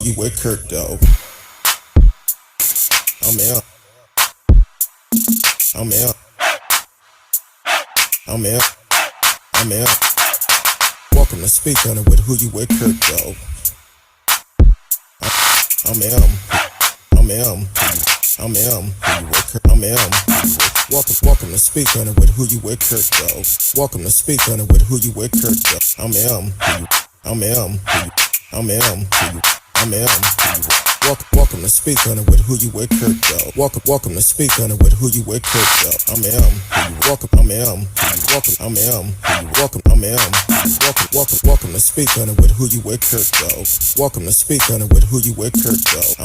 You with Curtdog. I'm out. I'm out. I'm out. I'm out. Welcome to Speak On It with Who You With Curtdog. I'm Welcome to Speak On It with Who You With Curtdog. Welcome to Speak On It with Who You With Curtdog. Welcome to Speak On It with Who You With Curtdog. Welcome to Speak On It with Who You With Curtdog. Welcome to Speak On It with Who You With Curtdog. Welcome to Speak On It with Who You With Curtdog.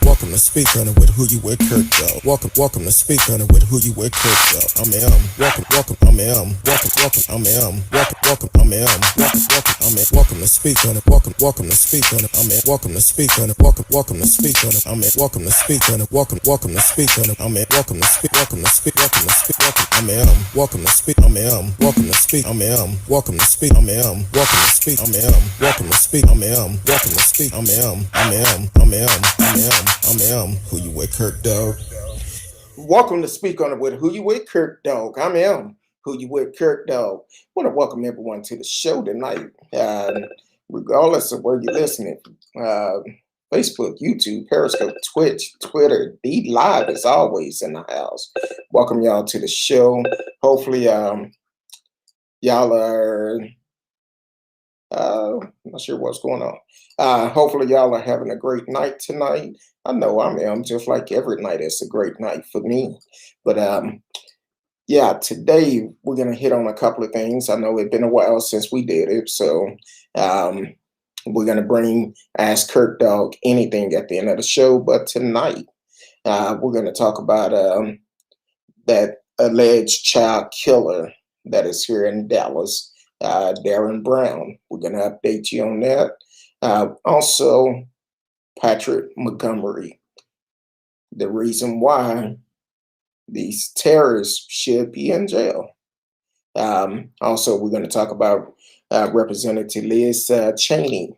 Welcome to Speak On It with Who You With Curtdog. Welcome to Speak On It with Who You With Curtdog. Welcome to Speak On It. Welcome to Speak On It. Welcome to Speak On It. Welcome to Speak On It. Welcome to Speak On It. Welcome to Speak On It. Welcome to Speak. Welcome to Speak. Welcome to Speak. Welcome to Speak. Welcome to Speak. Welcome to Speak. Welcome to Speak. Welcome to Speak. Welcome to Speak. Who You With Curtdog. Welcome to Speak On It with Who You With Curtdog. Who You With Curtdog. I want to welcome everyone to the show tonight. Regardless of where you're listening, Facebook, YouTube, Periscope, Twitch, Twitter, be live as always in the house. Welcome y'all to the show. Hopefully, y'all are. Not sure what's going on. Hopefully, y'all are having a great night tonight. I know I am. Just like every night, it's a great night for me. But yeah, today we're going to hit on a couple of things. I know it's been a while since we did it, so we're going to Ask Curtdog anything at the end of the show. But tonight, we're going to talk about that alleged child killer that is here in Dallas, Darriynn Brown. We're going to update you on that. Also, Patrick Montgomery, the reason why these terrorists should be in jail. Also, we're going to talk about Representative Liz Cheney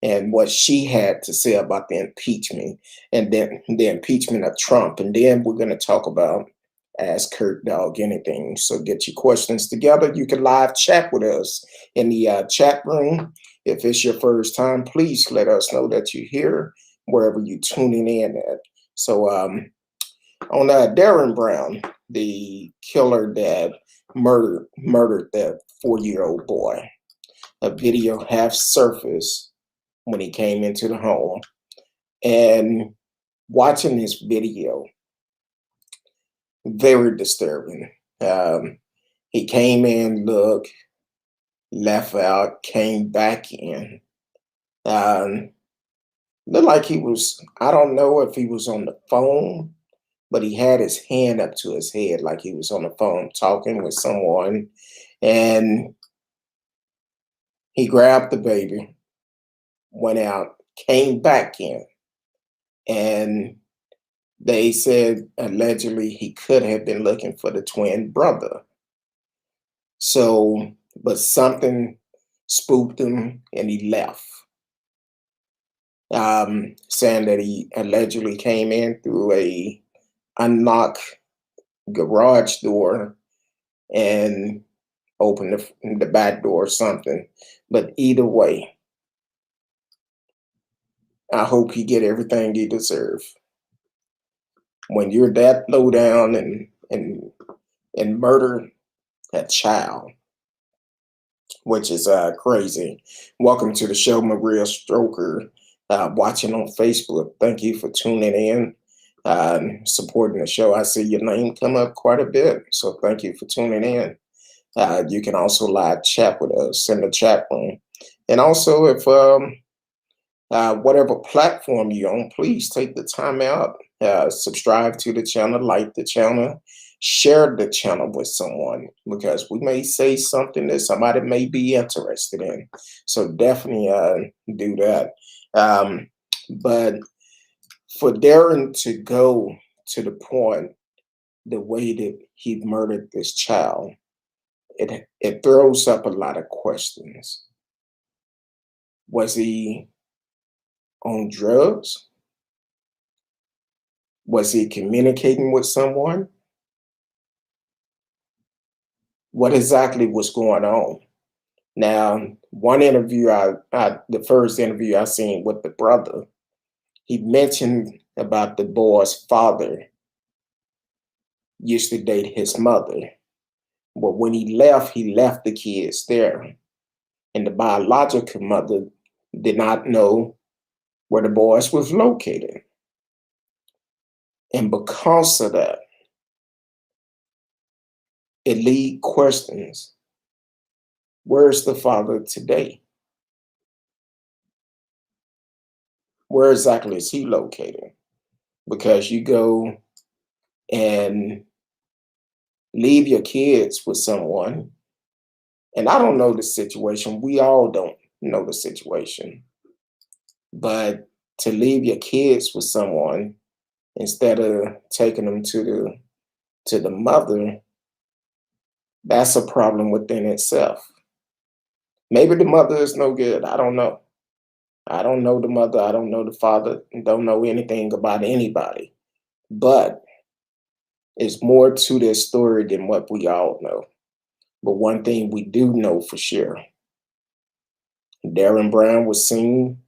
and what she had to say about the impeachment and then the impeachment of Trump. And then we're going to talk about Ask Curtdog anything. So get your questions together. You can live chat with us in the chat room. If it's your first time, please let us know that you're here wherever you're tuning in at. So on Darriynn Brown, the killer that murdered that 4-year-old boy, a video half surfaced when he came into the home. And watching this video, very disturbing. He came in, looked, left out, came back in. Looked like he was, I don't know if he was on the phone, but he had his hand up to his head like he was on the phone talking with someone. And he grabbed the baby, went out, came back in. And they said allegedly he could have been looking for the twin brother. So, but something spooked him and he left. Saying that he allegedly came in through a unlocked garage door and opened the back door or something. But either way, I hope he get everything he deserves. When you're that low down and murder a child, which is crazy. Welcome to the show, Maria Stroker, watching on Facebook. Thank you for tuning in, supporting the show. I see your name come up quite a bit, so thank you for tuning in. You can also live chat with us in the chat room. And also, if whatever platform you're on, please take the time out, subscribe to the channel, like the channel, share the channel with someone, because we may say something that somebody may be interested in. So definitely do that. But for Darriynn to go to the point, the way that he murdered this child, it throws up a lot of questions. Was he on drugs? Was he communicating with someone? What exactly was going on? Now, one interview the first interview I seen with the brother, he mentioned about the boy's father used to date his mother. But when he left the kids there. And the biological mother did not know where the boys was located. And because of that, it lead questions. Where's the father today? Where exactly is he located? Because you go and leave your kids with someone, and I don't know the situation. We all don't know the situation. But to leave your kids with someone instead of taking them to the mother, that's a problem within itself. Maybe the mother is no good. I don't know. I don't know the mother. I don't know the father. Don't know anything about anybody. But it's more to this story than what we all know. But one thing we do know for sure, Darriynn Brown was seen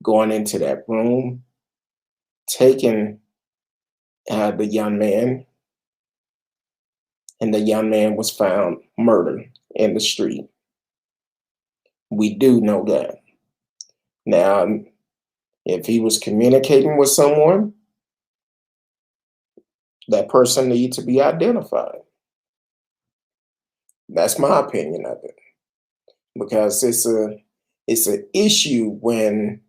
going into that room, taking the young man, and the young man was found murdered in the street. We do know that. Now, if he was communicating with someone, that person needs to be identified. That's my opinion of it, because it's an issue when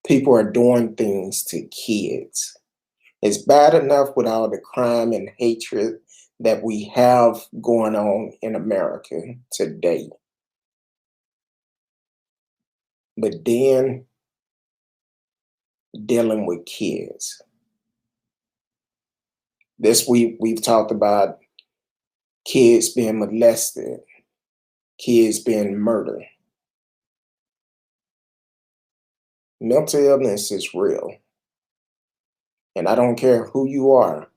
people are doing things to kids. It's bad enough with all the crime and hatred that we have going on in America today. But then dealing with kids. This week we've talked about kids being molested, kids being murdered. Mental illness is real. And I don't care who you are.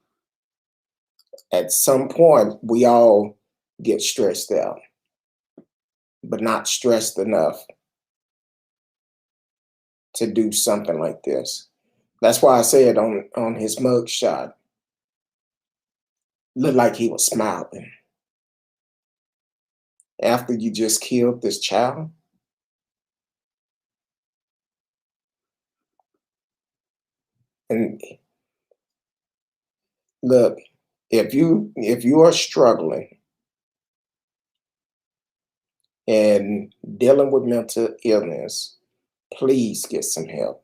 At some point, we all get stressed out, but not stressed enough to do something like this. That's why I said on his mug shot, looked like he was smiling. After you just killed this child, and look, if you are struggling and dealing with mental illness, please get some help.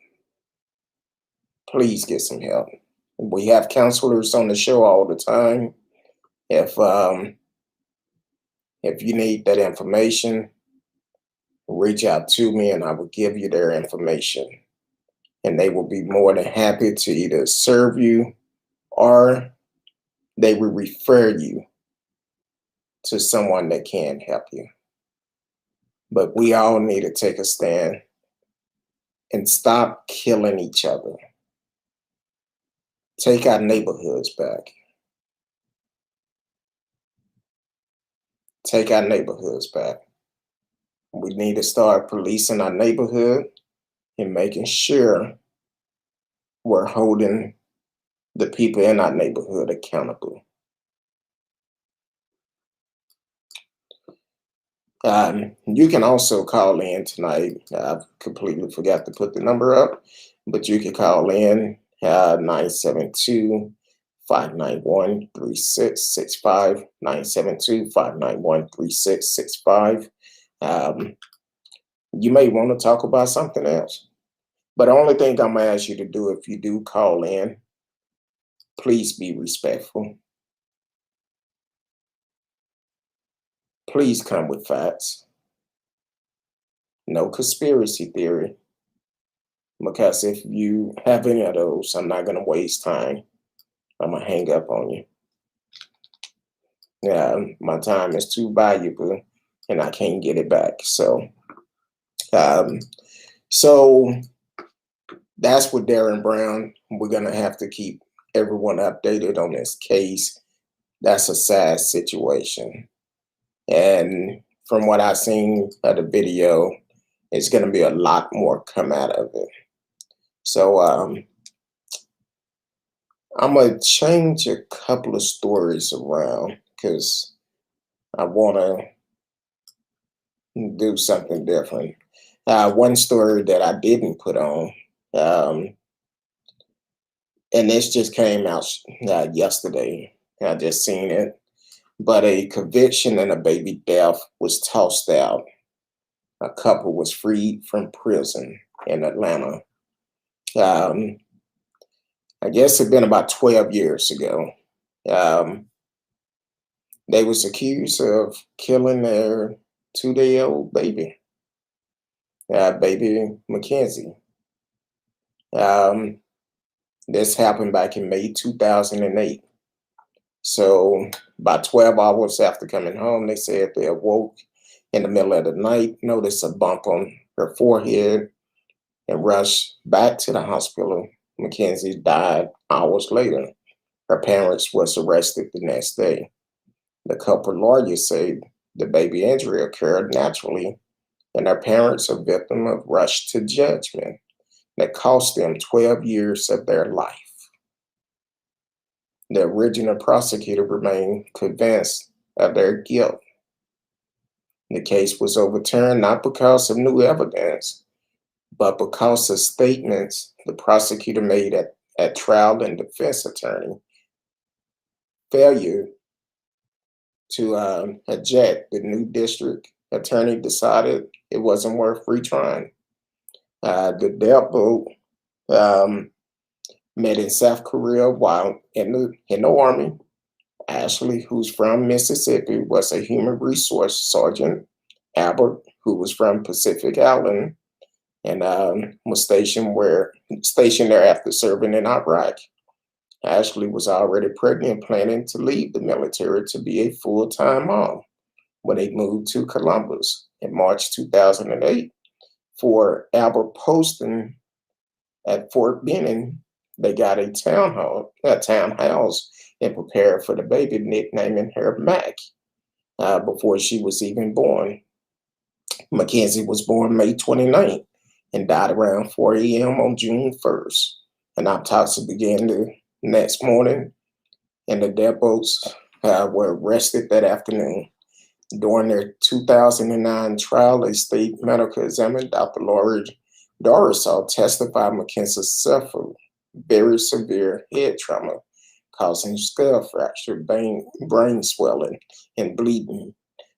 Please get some help. We have counselors on the show all the time. If you need that information, reach out to me and I will give you their information. And they will be more than happy to either serve you or they will refer you to someone that can help you. But we all need to take a stand and stop killing each other. Take our neighborhoods back. Take our neighborhoods back. We need to start policing our neighborhood and making sure we're holding the people in our neighborhood accountable. You can also call in tonight. I completely forgot to put the number up, but you can call in 972-591-3665, 972-591-3665. You may want to talk about something else, but the only thing I'm going to ask you to do if you do call in, please be respectful. Please come with facts. No conspiracy theory. Because if you have any of those, I'm not going to waste time. I'm going to hang up on you. My time is too valuable, and I can't get it back. Um, so that's with Darriynn Brown. We're gonna have to keep everyone updated on this case. That's a sad situation, and from what I've seen of the video, it's gonna be a lot more come out of it. So I'm gonna change a couple of stories around because I want to do something different. One story that I didn't put on, um, and this just came out yesterday. I just seen it, but a conviction and a baby death was tossed out. A couple was freed from prison in Atlanta. Um, I guess it'd been about 12 years ago. Um, they was accused of killing their 2-day-old baby, baby Mackenzie. Um, this happened back in May 2008. So about 12 hours after coming home, they said they awoke in the middle of the night, noticed a bump on her forehead, and rushed back to the hospital. Mackenzie died hours later. Her parents was arrested the next day. The couple lawyers say the baby injury occurred naturally, and their parents are victim of rush to judgment that cost them 12 years of their life. The original prosecutor remained convinced of their guilt. The case was overturned not because of new evidence, but because of statements the prosecutor made at trial and defense attorney failure to object. The new district attorney decided it wasn't worth retrying. The death vote met in South Korea while in the army. Ashley, who's from Mississippi, was a human resource sergeant. Albert, who was from Pacific Island, and was stationed there after serving in Iraq. Ashley was already pregnant, planning to leave the military to be a full-time mom when they moved to Columbus in March 2008. For Albert posting at Fort Benning, they got a townhouse, and prepared for the baby, nicknaming her Mac before she was even born. Mackenzie was born May 29th and died around 4 a.m. on June 1st. An autopsy began the next morning, and the depots were arrested that afternoon. During their 2009 trial, a state medical examiner, Dr. Laurie Dorisall, testified Mackenzie suffered very severe head trauma, causing skull fracture, brain swelling, and bleeding.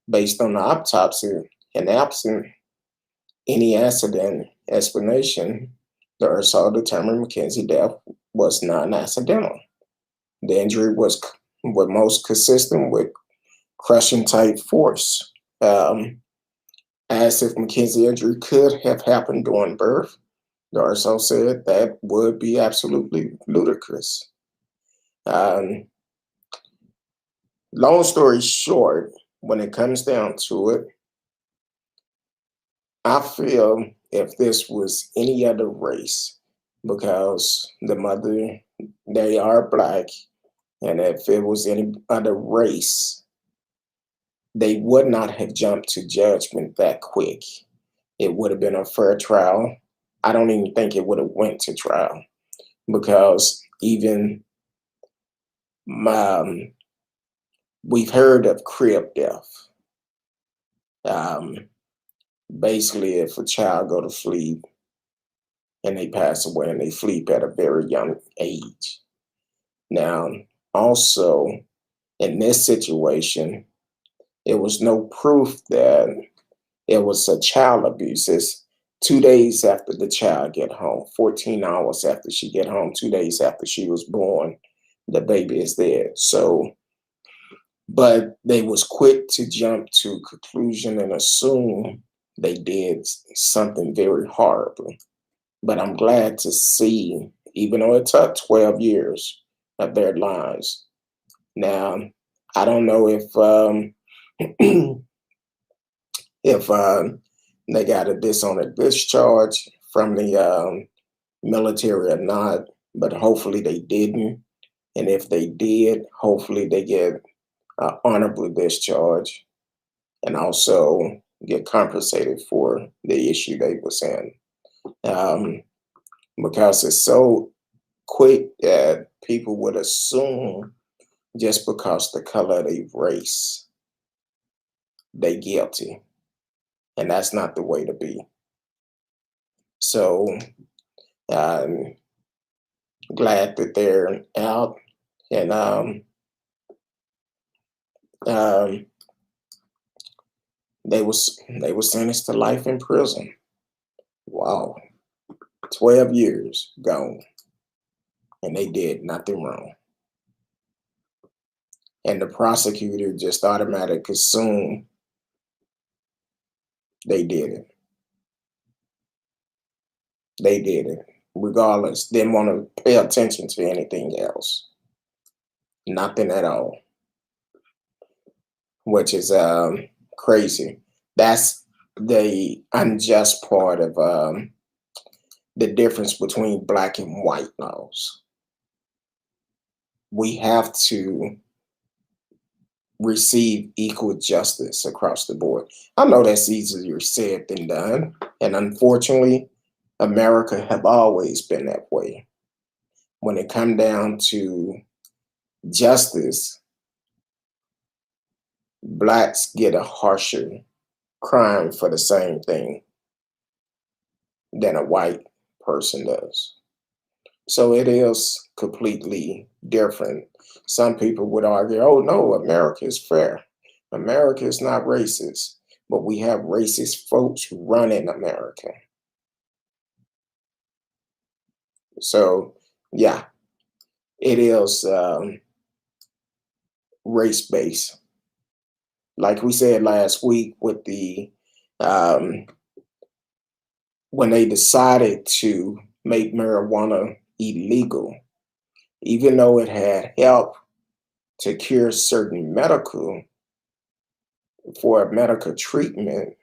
Based on the autopsy and absent any accident explanation, the Dorisall determined Mackenzie's death was non-accidental. The injury was most consistent with crushing type force. As if Mackenzie's injury could have happened during birth, Dorisall said that would be absolutely ludicrous. Um, Long story short, when it comes down to it, I feel if this was any other race, because the mother, they are Black, and if it was any other race, they would not have jumped to judgment that quick. It would have been a fair trial. I don't even think it would have went to trial because even we've heard of crib death. Basically, if a child go to sleep and they pass away and they sleep at a very young age. Now, also in this situation, it was no proof that it was a child abuse. It's 2 days after the child get home, 14 hours after she get home, 2 days after she was born, the baby is dead. So, but they was quick to jump to conclusion and assume they did something very horrible. But I'm glad to see, even though it took 12 years of their lives. Now, I don't know if if they got a dishonest discharge from the military or not, but hopefully they didn't. And if they did, hopefully they get honorable discharge and also get compensated for the issue they was in. Um, because it's so quick that people would assume just because the color of their race, they guilty. And that's not the way to be. So I'm glad that they're out and um, they were sentenced to life in prison. Wow, 12 years gone, and they did nothing wrong. And the prosecutor just automatically assumed they did it. They did it, regardless. Didn't want to pay attention to anything else, nothing at all, which is crazy. That's the unjust part of the difference between black and white laws. We have to receive equal justice across the board. I know that's easier said than done, and unfortunately, America have always been that way. When it come down to justice, blacks get a harsher crime for the same thing than a white person does. So it is completely different. Some people would argue, oh no, America is fair. America is not racist, but we have racist folks running America. So yeah, it is race based. Like we said last week with the um, when they decided to make marijuana illegal, even though it had helped to cure certain medical treatment,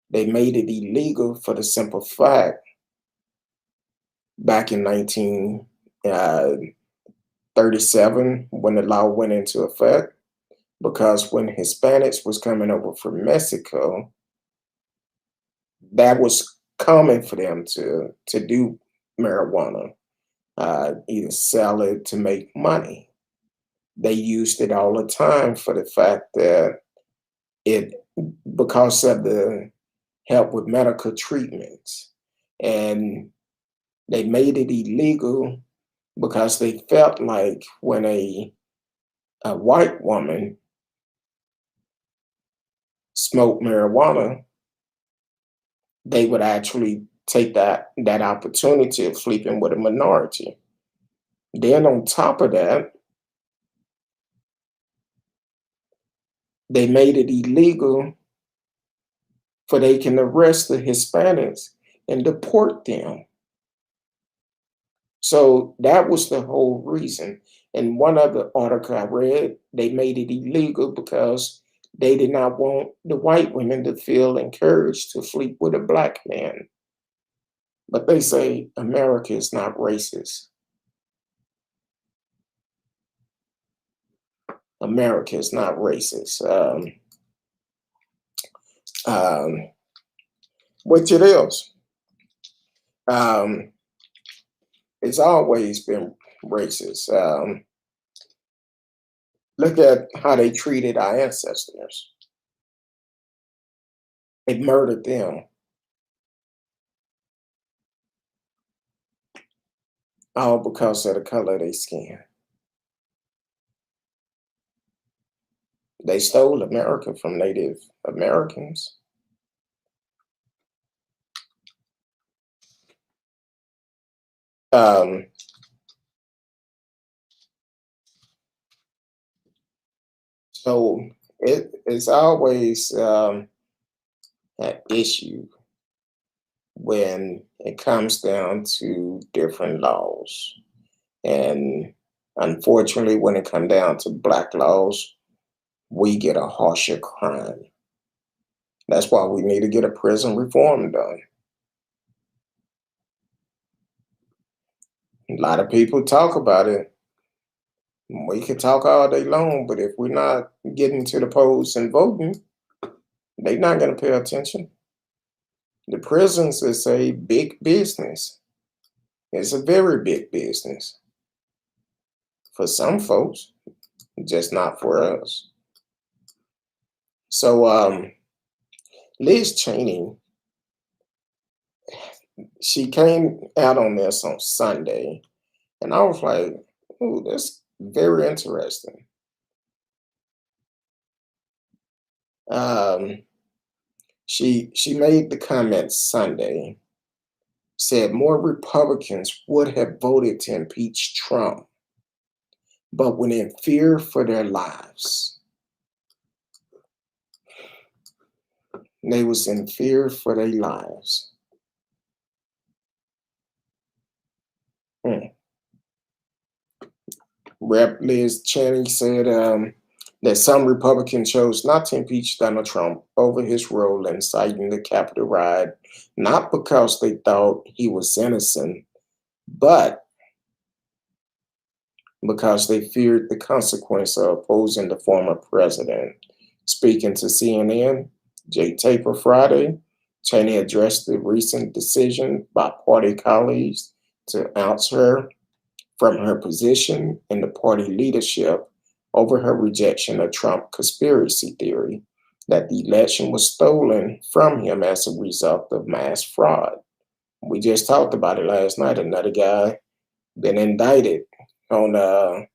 they made it illegal for the simple fact back in 1937 when the law went into effect, because when Hispanics was coming over from Mexico, that was common for them to do marijuana, either sell it to make money. They used it all the time for the fact that it, because of the help with medical treatments, and they made it illegal because they felt like when a white woman smoked marijuana, they would actually take that opportunity of sleeping with a minority. Then on top of that, they made it illegal for they can arrest the Hispanics and deport them. So that was the whole reason. And one other article I read, they made it illegal because they did not want the white women to feel encouraged to sleep with a black man. But they say America is not racist. America is not racist, um, which it is. Um, it's always been racist. Look at how they treated our ancestors. They murdered them all because of the color of their skin. They stole America from Native Americans. Um, so it's always an issue when it comes down to different laws. And Unfortunately, when it comes down to black laws, we get a harsher crime. That's why we need to get a prison reform done. A lot of people talk about it. We can talk all day long, but if we're not getting to the polls and voting, they're not going to pay attention. The prisons is a big business. It's a very big business for some folks, just not for us. So, Liz Cheney, she came out on this on Sunday, and I was like, "Ooh, that's very interesting." Um, she made the comment Sunday, said more Republicans would have voted to impeach Trump, but when in fear for their lives. They was in fear for their lives. Hmm. Rep. Liz Cheney said that some Republicans chose not to impeach Donald Trump over his role in inciting the Capitol riot, not because they thought he was innocent, but because they feared the consequence of opposing the former president. Speaking to CNN, Jay Taper Friday, Cheney addressed the recent decision by party colleagues to oust her from her position in the party leadership over her rejection of Trump conspiracy theory that the election was stolen from him as a result of mass fraud. We just talked about it last night. Another guy been indicted on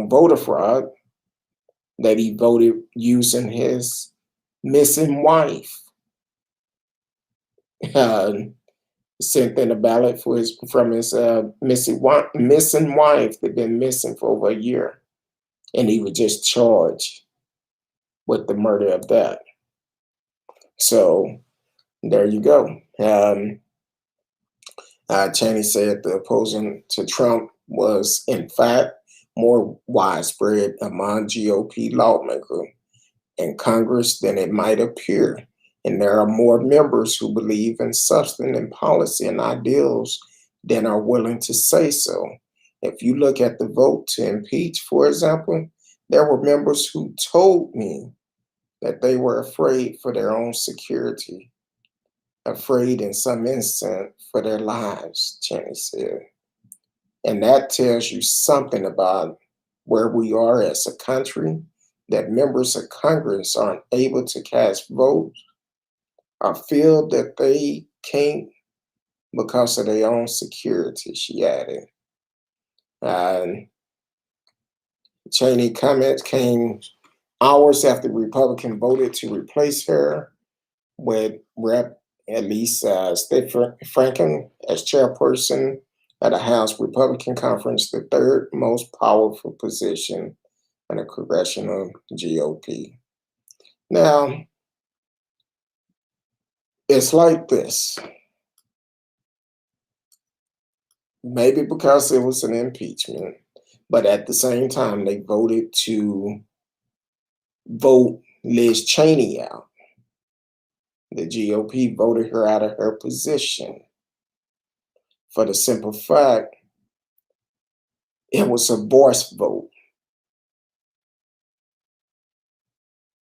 voter fraud that he voted using his missing wife. Uh, Sent in a ballot for from his missing wife that been missing for over a year, and he was just charged with the murder of that. So there you go. Cheney said the opposing to Trump was, in fact, more widespread among GOP lawmakers in Congress than it might appear. And there are more members who believe in substance and policy and ideals than are willing to say so. If you look at the vote to impeach, for example, there were members who told me that they were afraid for their own security, afraid in some instance for their lives, Cheney said. And that tells you something about where we are as a country, that members of Congress aren't able to cast votes or feel that they can't because of their own security, she added. Cheney comments came hours after Republicans voted to replace her with Rep. Stephen Franken as chairperson at a House Republican conference, the third most powerful position in the congressional GOP. Now, it's like this. Maybe because it was an impeachment, but at the same time, they voted to vote Liz Cheney out. The GOP voted her out of her position for the simple fact it was a voice vote.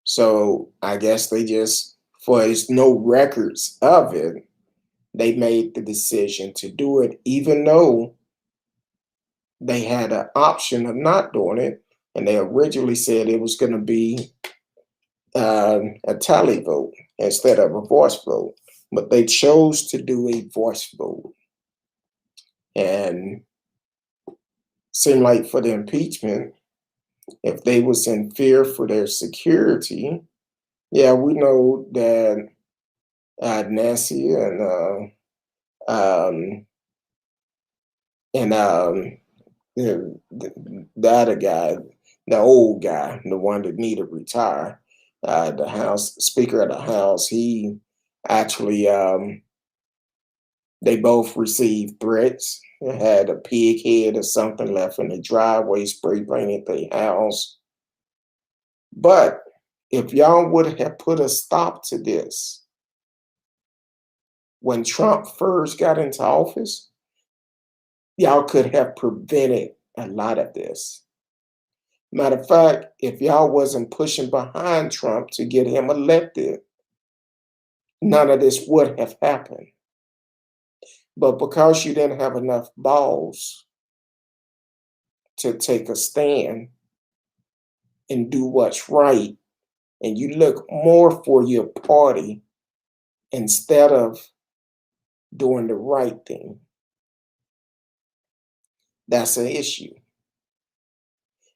So I guess they just, for there's no records of it, they made the decision to do it, even though they had an option of not doing it. And they originally said it was going to be a tally vote instead of a voice vote. But they chose to do a voice vote. And seemed like for the impeachment, if they was in fear for their security, yeah, we know that Nancy um, and the other guy, the old guy, the one that needed to retire, the House Speaker of the House, he actually They both received threats. They had a pig head or something left in the driveway, spray painted their house. But if y'all would have put a stop to this when Trump first got into office, y'all could have prevented a lot of this. Matter of fact, if y'all wasn't pushing behind Trump to get him elected, none of this would have happened. But because you didn't have enough balls to take a stand and do what's right, and you look more for your party instead of doing the right thing, that's an issue.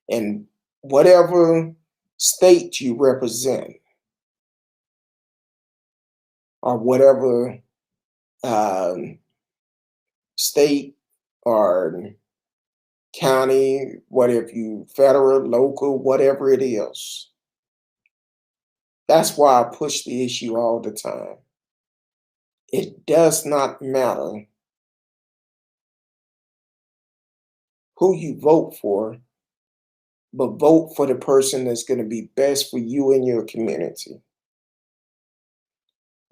And whatever state you represent, or whatever state or county, whatever you federal, local, whatever it is. That's why I push the issue all the time. It does not matter who you vote for, but vote for the person that's going to be best for you and your community.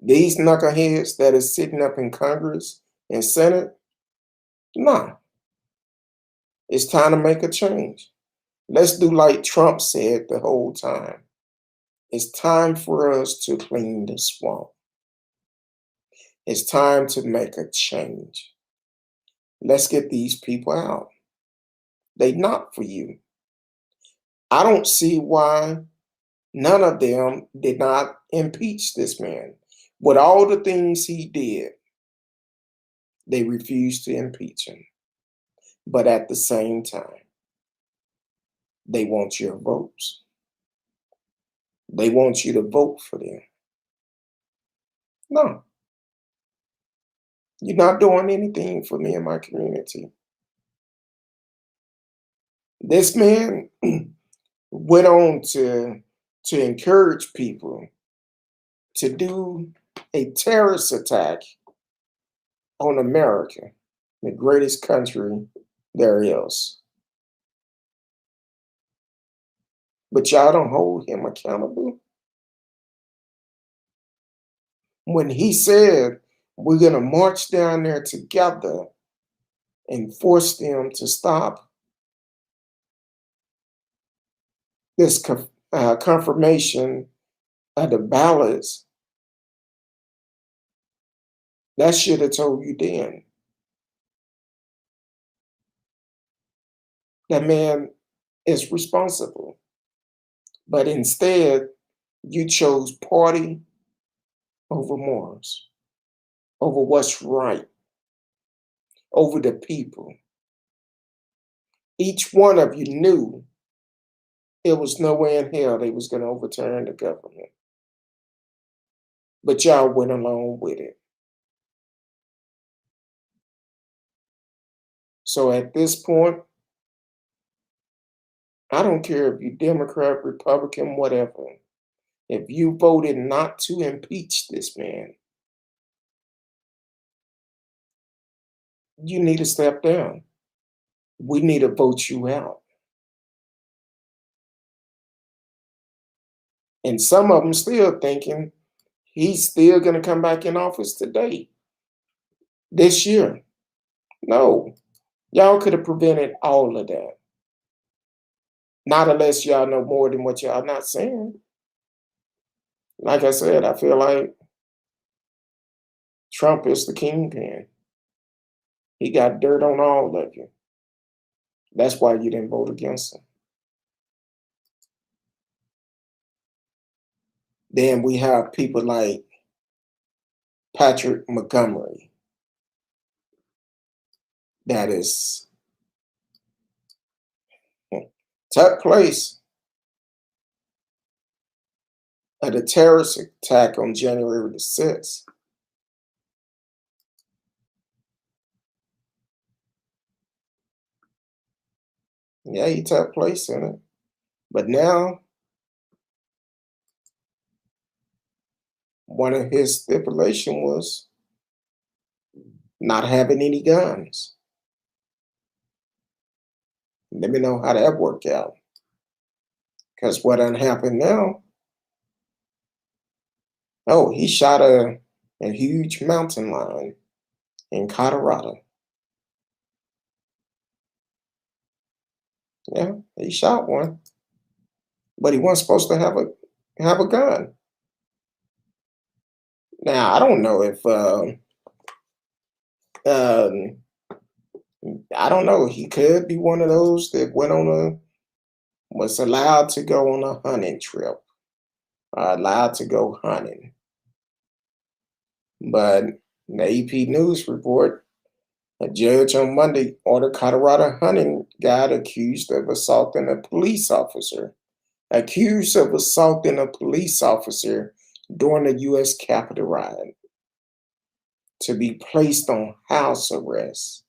These knuckleheads that are sitting up in Congress and Senate, nah, it's time to make a change. Let's do like Trump said the whole time. It's time for us to clean the swamp. It's time to make a change. Let's get these people out. They not for you. I don't see why none of them did not impeach this man. With all the things he did, they refused to impeach him. But at the same time, they want your votes. They want you to vote for them. No, you're not doing anything for me and my community. This man went on to encourage people to do a terrorist attack on America, the greatest country there is. But y'all don't hold him accountable. When he said, we're going to march down there together and force them to stop this confirmation of the ballots, that should have told you then. That man is responsible. But instead, you chose party over morals, over what's right, over the people. Each one of you knew it was no way in hell they was going to overturn the government. But y'all went along with it. So at this point, I don't care if you're Democrat, Republican, whatever. If you voted not to impeach this man, you need to step down. We need to vote you out. And some of them still thinking he's still going to come back in office today, this year. No, y'all could have prevented all of that. Not unless y'all know more than what y'all not saying. Like I said, I feel like Trump is the kingpin. He got dirt on all of you. That's why you didn't vote against him. Then we have people like Patrick Montgomery that is took place at a terrorist attack on January the 6th. Yeah, he took place in it. But now, one of his stipulation was not having any guns. Let me know how that worked out. Because what done happened now, oh, he shot a huge mountain lion in Colorado. Yeah, he shot one, but he wasn't supposed to have a gun. Now I don't know if um, I don't know. He could be one of those that was allowed to go on a hunting trip, allowed to go hunting. But the AP News report, a judge on Monday ordered Colorado hunting guide accused of assaulting a police officer during the U.S. Capitol riot to be placed on house arrest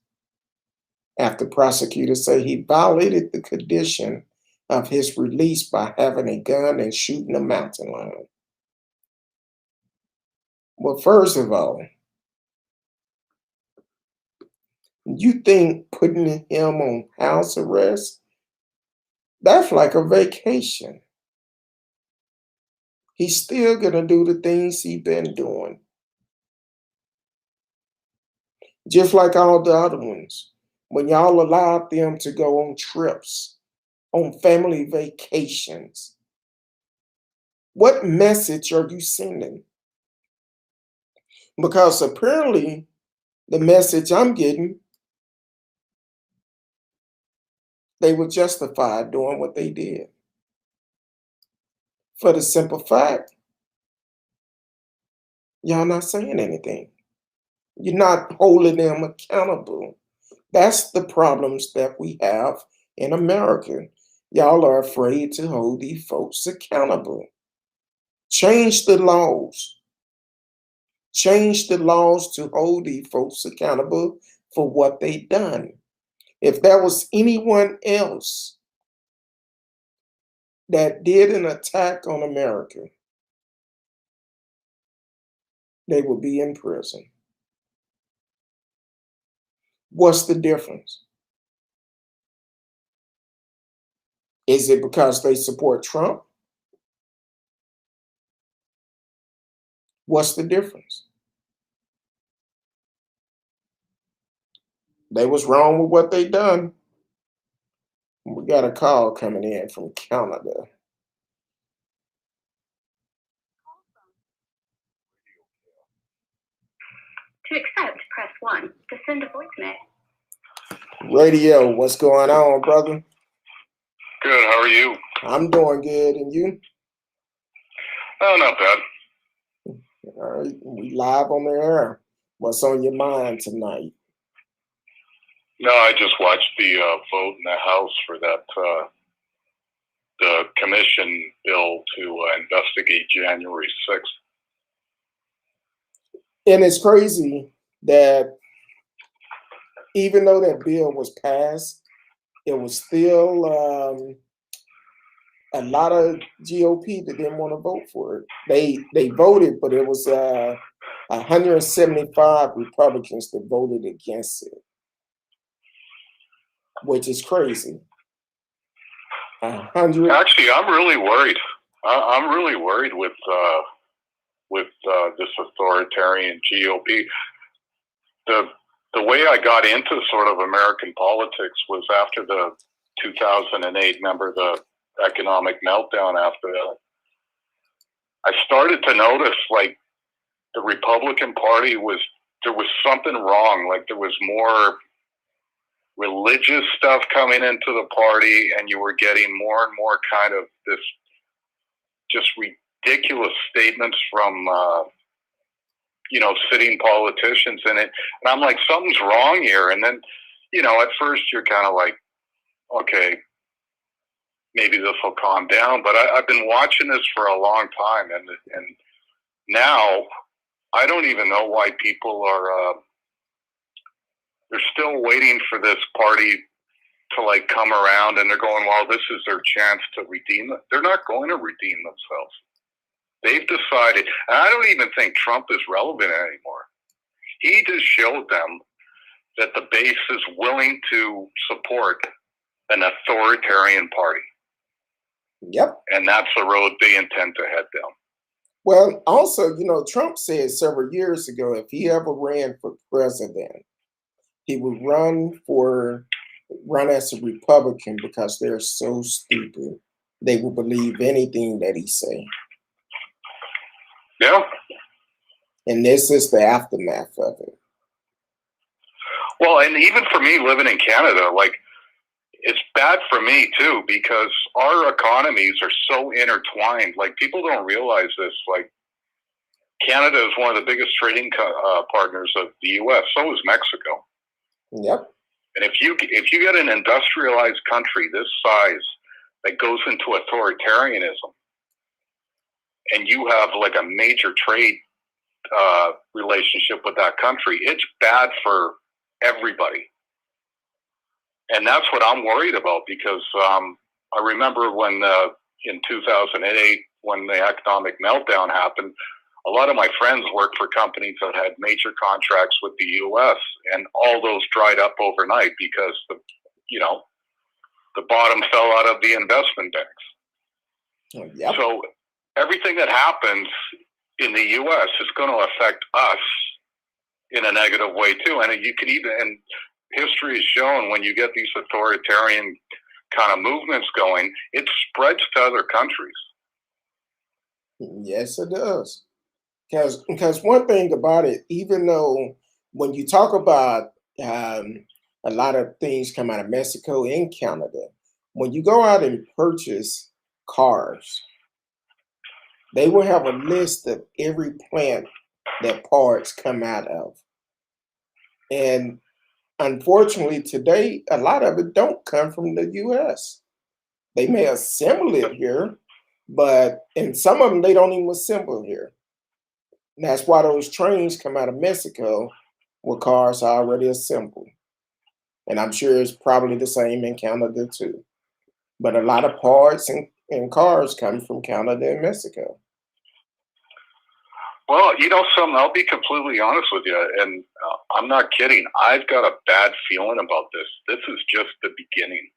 after prosecutors say he violated the condition of his release by having a gun and shooting a mountain lion. Well, first of all, you think putting him on house arrest, that's like a vacation. He's still gonna do the things he's been doing, just like all the other ones. When y'all allowed them to go on trips, on family vacations, what message are you sending? Because apparently the message I'm getting, they were justified doing what they did. For the simple fact, y'all not saying anything. You're not holding them accountable. That's the problems that we have in America. Y'all are afraid to hold these folks accountable. Change the laws. Change the laws to hold these folks accountable for what they done. If there was anyone else that did an attack on America, they would be in prison. What's the difference? Is it because they support Trump? What's the difference? They was wrong with what they done. We got a call coming in from Canada. To accept, press 1. To send a voicemail. Radio, what's going on, brother? Good, how are you? I'm doing good, and you? Oh, not bad. All right, we live on the air. What's on your mind tonight? No, I just watched the vote in the House for that the commission bill to investigate January 6th. And it's crazy that even though that bill was passed, it was still a lot of GOP that didn't want to vote for it. They voted, but it was 175 Republicans that voted against it, which is crazy. 100. Actually, I'm really worried. I'm really worried with this authoritarian GOP. The way I got into sort of American politics was after the 2008. Remember the economic meltdown after that? I started to notice like the Republican Party there was something wrong. Like there was more religious stuff coming into the party, and you were getting more and more kind of this just ridiculous statements from sitting politicians in it. And I'm like, something's wrong here. And then, at first you're kind of like, okay, maybe this will calm down. But I've been watching this for a long time, and now I don't even know why people are. They're still waiting for this party to like come around, and they're going, well, this is their chance to redeem it. They're not going to redeem themselves. They've decided, and I don't even think Trump is relevant anymore. He just showed them that the base is willing to support an authoritarian party. Yep. And that's the road they intend to head down. Well, also, Trump said several years ago, if he ever ran for president, he would run as a Republican because they're so stupid. They will believe anything that he say. Yeah. And this is the aftermath of it. Well, and even for me living in Canada, like, it's bad for me too, because our economies are so intertwined. Like, people don't realize this. Like, Canada is one of the biggest trading partners of the U.S. So is Mexico. Yep. And if you get an industrialized country this size that goes into authoritarianism, and you have like a major trade relationship with that country, it's bad for everybody. And that's what I'm worried about, because I remember when in 2008, when the economic meltdown happened, a lot of my friends worked for companies that had major contracts with the U.S., and all those dried up overnight because the bottom fell out of the investment banks. Yep. So everything that happens in the U.S. is going to affect us in a negative way too. And you can and history has shown, when you get these authoritarian kind of movements going, it spreads to other countries. Yes, it does. Because one thing about it, even though when you talk about a lot of things come out of Mexico and Canada, when you go out and purchase cars, they will have a list of every plant that parts come out of. And unfortunately, today, a lot of it don't come from the U.S. They may assemble it here, but in some of them, they don't even assemble here. And that's why those trains come out of Mexico with cars already assembled. And I'm sure it's probably the same in Canada too. But a lot of parts and cars come from Canada and Mexico. Well, something, I'll be completely honest with you, and I'm not kidding. I've got a bad feeling about this. This is just the beginning.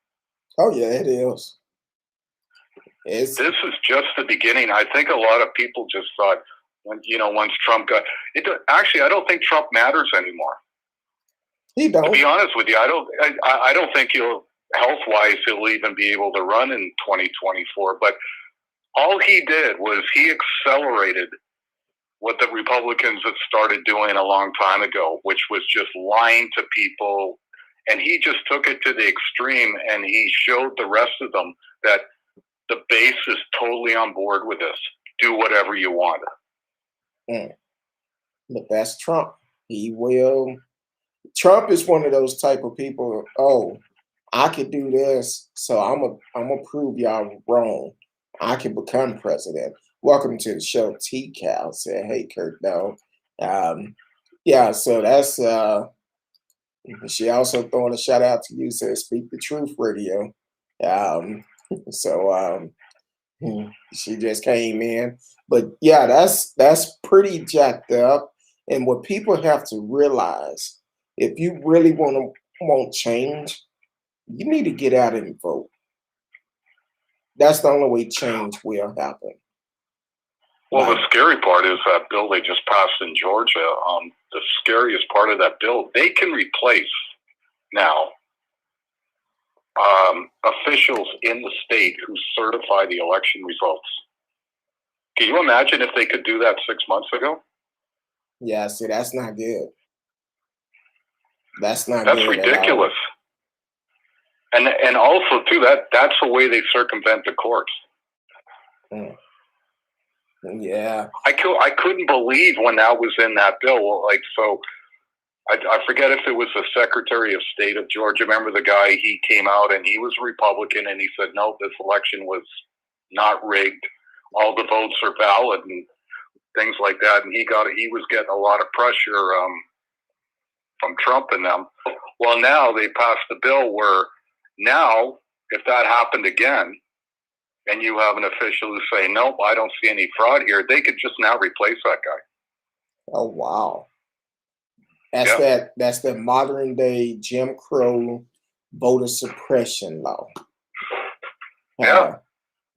Oh, yeah, it is. This is just the beginning. I think a lot of people just thought, once Trump got it. Actually, I don't think Trump matters anymore. He don't. To be honest with you, I don't think health-wise he'll even be able to run in 2024. But all he did was he accelerated what the Republicans had started doing a long time ago, which was just lying to people. And he just took it to the extreme, and he showed the rest of them that the base is totally on board with this. Do whatever you want. But that's Trump. Trump is one of those type of people, oh, I could do this, so I'm gonna prove y'all wrong. I can become president. Welcome to the show, T-Cal said, hey, Curtdog. Yeah, so that's she also throwing a shout out to you, said Speak the Truth Radio. She just came in. But yeah, that's pretty jacked up. And what people have to realize, if you really want change, you need to get out and vote. That's the only way change will happen. Well, the scary part is that bill they just passed in Georgia. The scariest part of that bill, they can replace now officials in the state who certify the election results. Can you imagine if they could do that 6 months ago? Yeah, see, that's not good. That's ridiculous. And also too, that's the way they circumvent the courts. Yeah. I couldn't believe when that was in that bill. Like, so I forget if it was the Secretary of State of Georgia. Remember the guy, he came out and he was a Republican and he said, no, this election was not rigged. All the votes are valid and things like that. And he was getting a lot of pressure from Trump and them. Well, now they passed the bill where now, if that happened again, and you have an official who say, nope, I don't see any fraud here, they could just now replace that guy. Oh, wow. That's Yeah. that's the modern day Jim Crow voter suppression law. Yeah.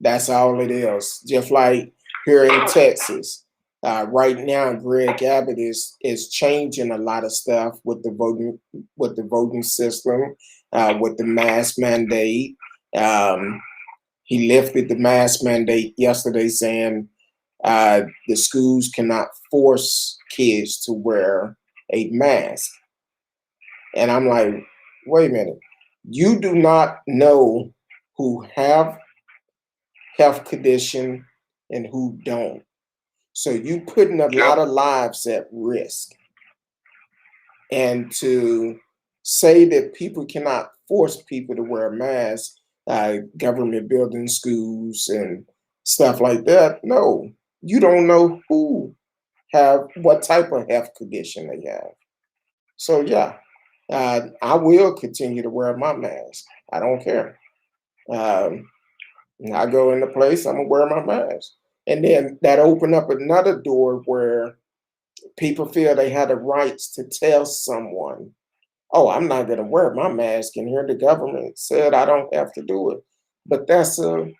That's all it is. Just like here in Texas, right now, Greg Abbott is changing a lot of stuff with the voting system, with the mask mandate. He lifted the mask mandate yesterday, saying the schools cannot force kids to wear a mask. And I'm like, wait a minute, you do not know who have health condition and who don't. So you putting a lot of lives at risk. And to say that people cannot force people to wear a mask, government building schools and stuff like that, no, you don't know who have what type of health condition they have. So yeah, I will continue to wear my mask. I don't care. Um, I go into place, I'm gonna wear my mask. And then that opened up another door where people feel they had the rights to tell someone, oh, I'm not gonna wear my mask, and here the government said I don't have to do it. But that's a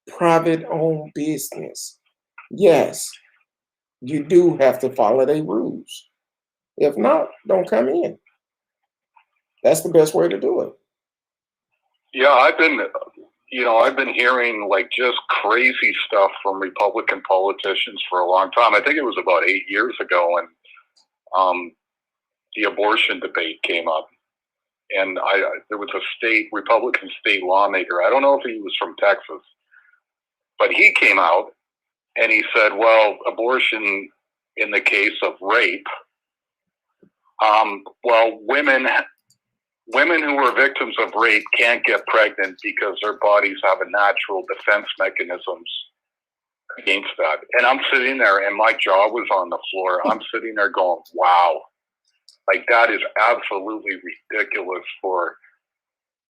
private owned business. Yes, you do have to follow their rules. If not, don't come in. That's the best way to do it. Yeah, I've been hearing like just crazy stuff from Republican politicians for a long time. I think it was about 8 years ago, and the abortion debate came up, and there was a Republican state lawmaker. I don't know if he was from Texas, but he came out and he said, "Well, abortion in the case of rape, well, women who are victims of rape can't get pregnant because their bodies have a natural defense mechanisms against that." And I'm sitting there and my jaw was on the floor. I'm sitting there going, wow, like that is absolutely ridiculous for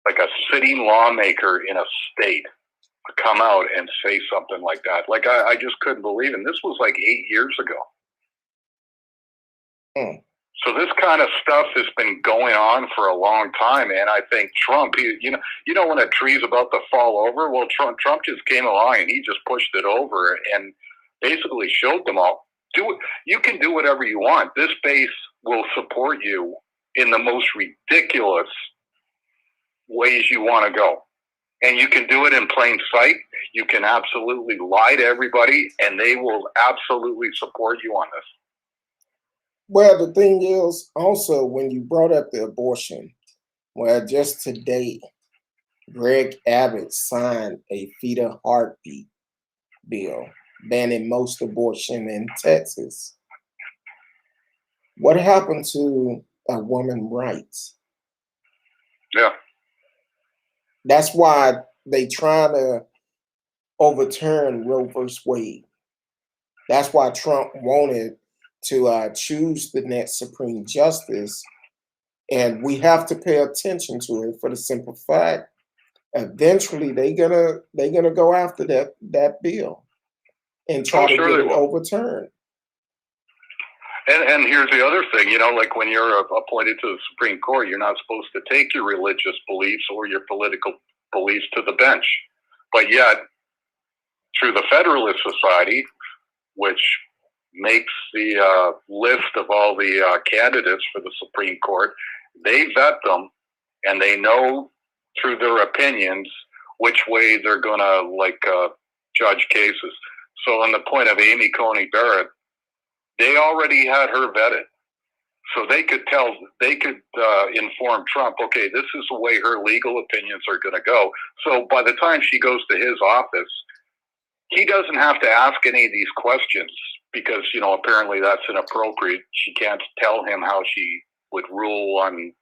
like a sitting lawmaker in a state to come out and say something like that. Like I just couldn't believe it. And this was like 8 years ago. So this kind of stuff has been going on for a long time, and I think Trump, when a tree's about to fall over, well, Trump just came along and he just pushed it over and basically showed them all, you can do whatever you want. This base will support you in the most ridiculous ways you want to go, and you can do it in plain sight. You can absolutely lie to everybody, and they will absolutely support you on this. Well, the thing is also when you brought up the abortion, well, just today, Greg Abbott signed a fetal heartbeat bill banning most abortion in Texas. What happened to women's rights? Yeah. That's why they trying to overturn Roe versus Wade. That's why Trump wanted to choose the next Supreme Justice, and we have to pay attention to it for the simple fact, eventually they're gonna go after that bill and try to get it overturned. And here's the other thing, like when you're appointed to the Supreme Court, you're not supposed to take your religious beliefs or your political beliefs to the bench. But yet, through the Federalist Society, which makes the list of all the candidates for the Supreme Court, they vet them, and they know through their opinions which way they're going to judge cases. So on the point of Amy Coney Barrett, they already had her vetted. So they could inform Trump, okay, this is the way her legal opinions are going to go. So by the time she goes to his office, he doesn't have to ask any of these questions because, apparently that's inappropriate. She can't tell him how she would rule on,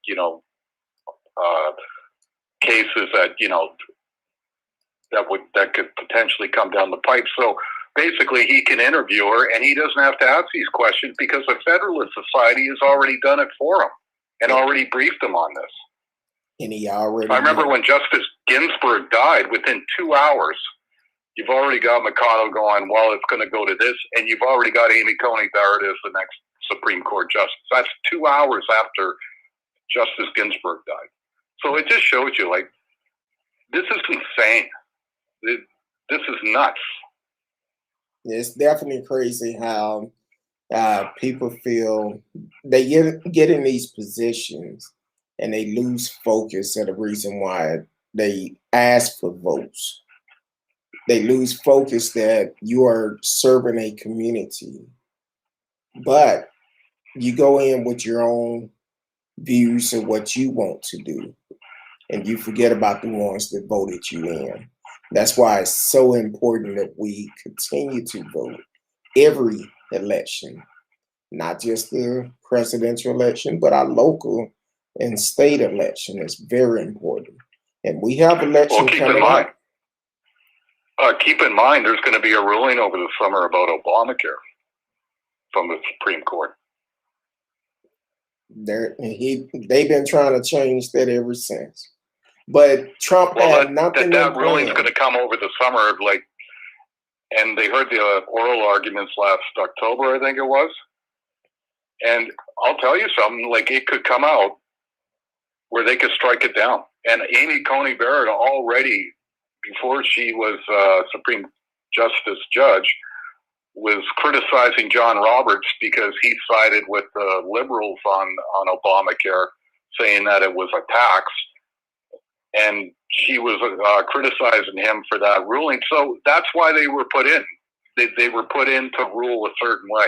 cases that, that could potentially come down the pipe. So basically he can interview her and he doesn't have to ask these questions because the Federalist Society has already done it for him and already briefed him on this. And he already. I remember when Justice Ginsburg died, within 2 hours, you've already got McConnell going, well, it's going to go to this, and you've already got Amy Coney Barrett as the next Supreme Court justice. That's 2 hours after Justice Ginsburg died. So it just shows you, like, this is insane. This is nuts. It's definitely crazy how people feel they get in these positions and they lose focus of the reason why they ask for votes. They lose focus that you are serving a community, but you go in with your own views of what you want to do, and you forget about the ones that voted you in. That's why it's so important that we continue to vote every election, not just the presidential election, but our local and state election is very important. And we have election coming up. Keep in mind, there's going to be a ruling over the summer about Obamacare from the Supreme Court. They've been trying to change that ever since. But Trump had nothing. That ruling's going to come over the summer, like, and they heard the oral arguments last October, I think it was. And I'll tell you something, like, it could come out where they could strike it down. And Amy Coney Barrett already, before she was Supreme Justice judge, was criticizing John Roberts because he sided with the liberals on Obamacare, saying that it was a tax. And she was criticizing him for that ruling. So that's why they were put in. They were put in to rule a certain way.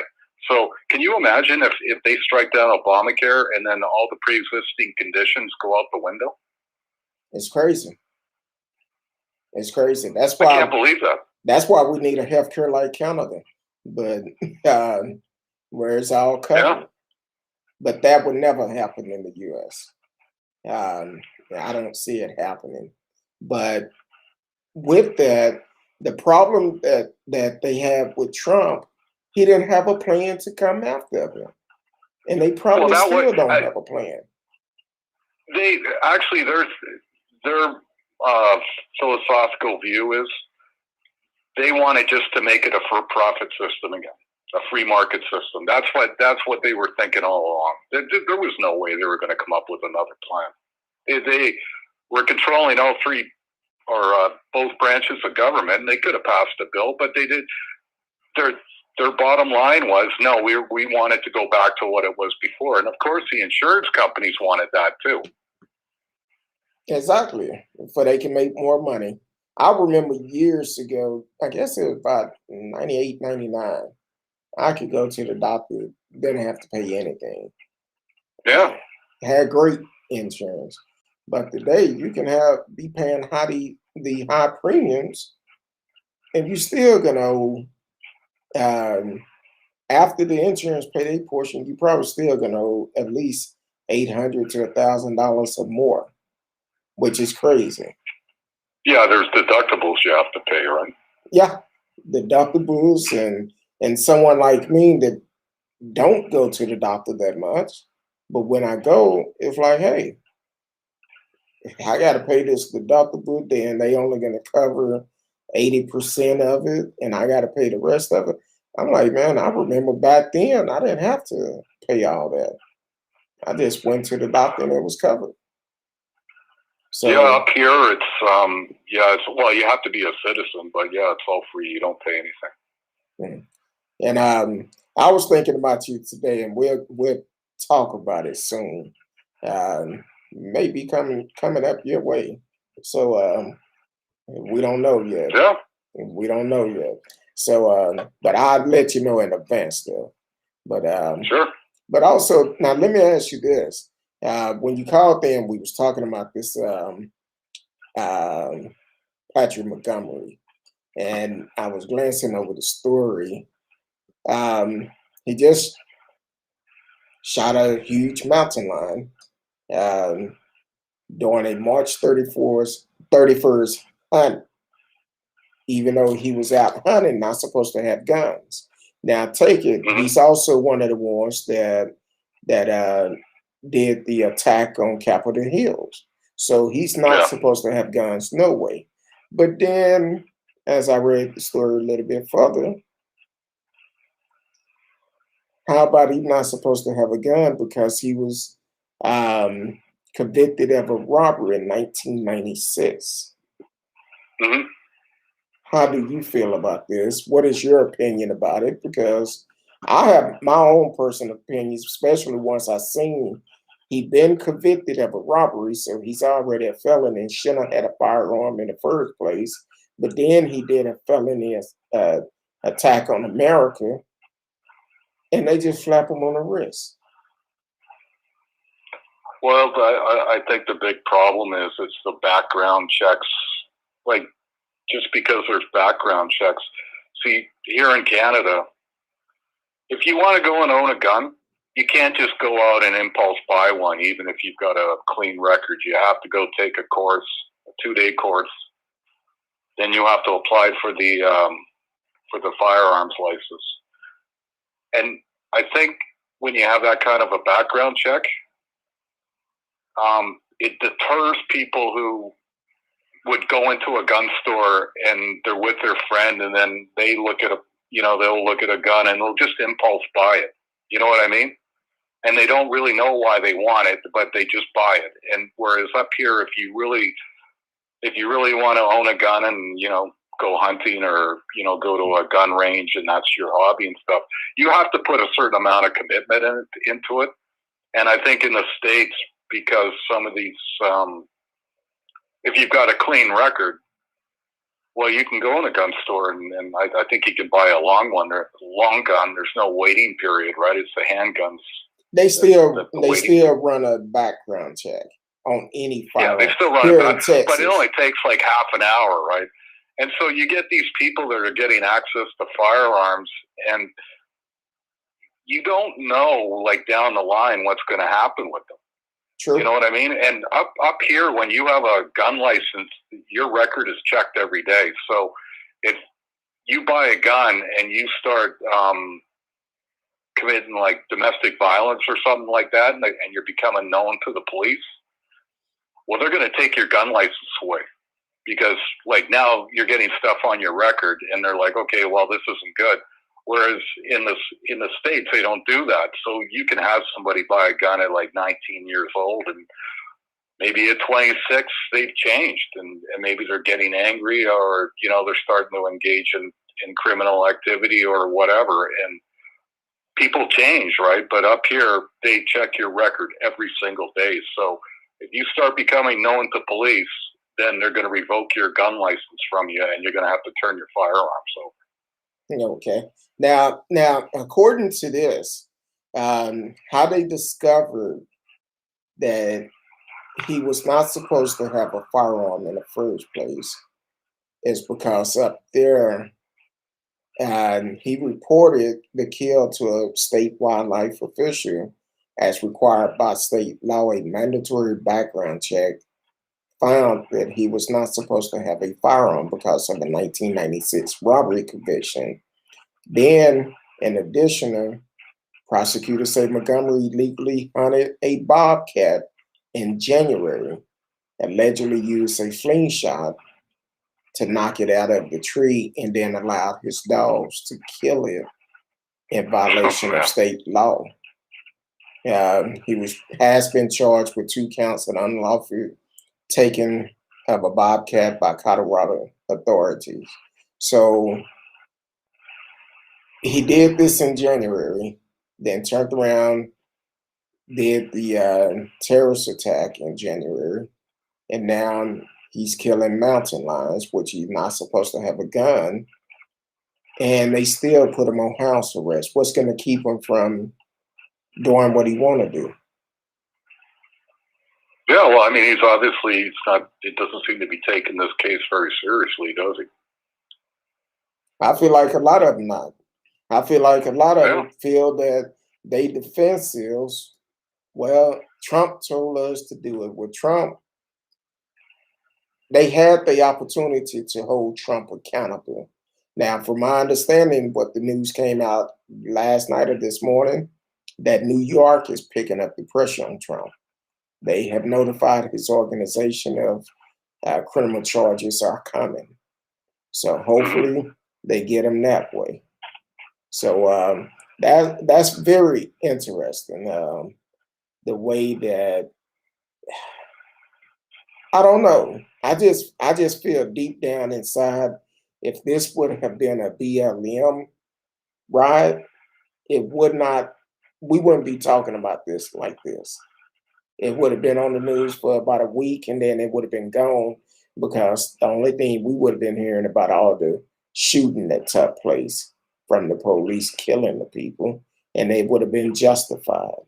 So can you imagine if they strike down Obamacare and then all the pre-existing conditions go out the window? It's crazy. It's crazy. That's why I can't believe that. That's why we need a healthcare like Canada, but where it's all covered. Yeah. But that would never happen in the U.S. I don't see it happening. But with that, the problem that they have with Trump, he didn't have a plan to come after him, and they probably still don't have a plan. They actually, their philosophical view is they wanted just to make it a for-profit system again, a free market system. That's what they were thinking all along. There was no way they were going to come up with another plan. They were controlling all three or both branches of government, and they could have passed a bill, but they did. Their bottom line was, no, we wanted to go back to what it was before. And of course, the insurance companies wanted that too. Exactly. So they can make more money. I remember years ago, I guess it was about 98, 99. I could go to the doctor, didn't have to pay anything. Yeah. Had great insurance. But today you can be paying the high premiums, and you still gonna owe, after the insurance pay their portion, you probably still gonna owe at least $800 to $1,000 or more, which is crazy. Yeah, there's deductibles you have to pay, right? Yeah, deductibles, and someone like me that don't go to the doctor that much, but when I go, it's like, hey, I got to pay this deductible, then they only going to cover 80% of it, and I got to pay the rest of it. I'm like, man, I remember back then I didn't have to pay all that. I just went to the doctor and it was covered. So, yeah, up here it's well, you have to be a citizen, but yeah, it's all free. You don't pay anything. And I was thinking about you today, and we'll talk about it soon. Maybe coming up your way. So we don't know yet. Yeah. We don't know yet. So but I'll let you know in advance though. But sure. But also, now let me ask you this. When you called in, we was talking about this Patrick Montgomery, and I was glancing over the story. He just shot a huge mountain lion during a March 31st hunt, even though he was out hunting, not supposed to have guns. Now, take it, he's also one of the ones that did the attack on Capitol Hills. So he's not supposed to have guns, no way. But then, as I read the story a little bit further, How about he's not supposed to have a gun because he was convicted of a robbery in 1996? Hmm. How do you feel about this? What is your opinion about it? Because I have my own personal opinions, especially once I seen he'd been convicted of a robbery, so he's already a felon and shouldn't have had a firearm in the first place. But then he did a felony attack on America, and they just slap him on the wrist. Well, I think the big problem is it's the background checks. Like, just because there's background checks. See, here in Canada, if you want to go and own a gun, you can't just go out and impulse buy one, even if you've got a clean record. You have to go take a course, a 2-day course. Then you have to apply for the firearms license. And I think when you have that kind of a background check, it deters people who would go into a gun store and they're with their friend, and then they look at they'll look at a gun and they'll just impulse buy it. You know what I mean? And they don't really know why they want it, but they just buy it. And whereas up here, if you really want to own a gun and, go hunting or, go to a gun range and that's your hobby and stuff, you have to put a certain amount of commitment into it. And I think in the States, because some of these, if you've got a clean record, well, you can go in a gun store and I think you can buy a long gun. There's no waiting period, right? It's the handguns. They still run a background check on any firearm. Yeah, they still run it, but it only takes like half an hour, right? And so you get these people that are getting access to firearms, and you don't know, like, down the line what's going to happen with them. True. You know what I mean? And up here, when you have a gun license, your record is checked every day. So if you buy a gun and you start committing like domestic violence or something like that, and you're becoming known to the police, well, they're going to take your gun license away, because like now you're getting stuff on your record, and they're like, okay, well, this isn't good. Whereas in the States, they don't do that. So you can have somebody buy a gun at like 19 years old, and maybe at 26 they've changed, and maybe they're getting angry, or they're starting to engage in criminal activity or whatever. And people change, right? But up here, they check your record every single day. So if you start becoming known to police, then they're going to revoke your gun license from you, and you're going to have to turn your firearms over. Okay. Now, according to this, how they discovered that he was not supposed to have a firearm in the first place is because up there, he reported the kill to a state wildlife official as required by state law. A mandatory background check found that he was not supposed to have a firearm because of a 1996 robbery conviction. Then, in addition, prosecutors say Montgomery legally hunted a bobcat in January, allegedly used a slingshot to knock it out of the tree, and then allowed his dogs to kill it in violation of state law. He has been charged with 2 counts of unlawful taking of a bobcat by Colorado authorities. So he did this in January, then turned around, did the terrorist attack in January, and now he's killing mountain lions, which he's not supposed to have a gun, and they still put him on house arrest. What's going to keep him from doing what he want to do? Yeah, well, I mean, it doesn't seem to be taking this case very seriously, does he? I feel like a lot of them not. I feel like a lot of them feel that they defensives, well, Trump told us to do it. With Trump, they had the opportunity to hold Trump accountable. Now, from my understanding, what the news came out last night or this morning, that New York is picking up the pressure on Trump. They have notified his organization of criminal charges are coming. So hopefully they get him that way. So That's very interesting. The way that I don't know. I just feel deep down inside, if this would have been a BLM riot, it would not. We wouldn't be talking about this like this. It would have been on the news for about a week, and then it would have been gone because the only thing we would have been hearing about all the shooting that took place from the police killing the people, and they would have been justified.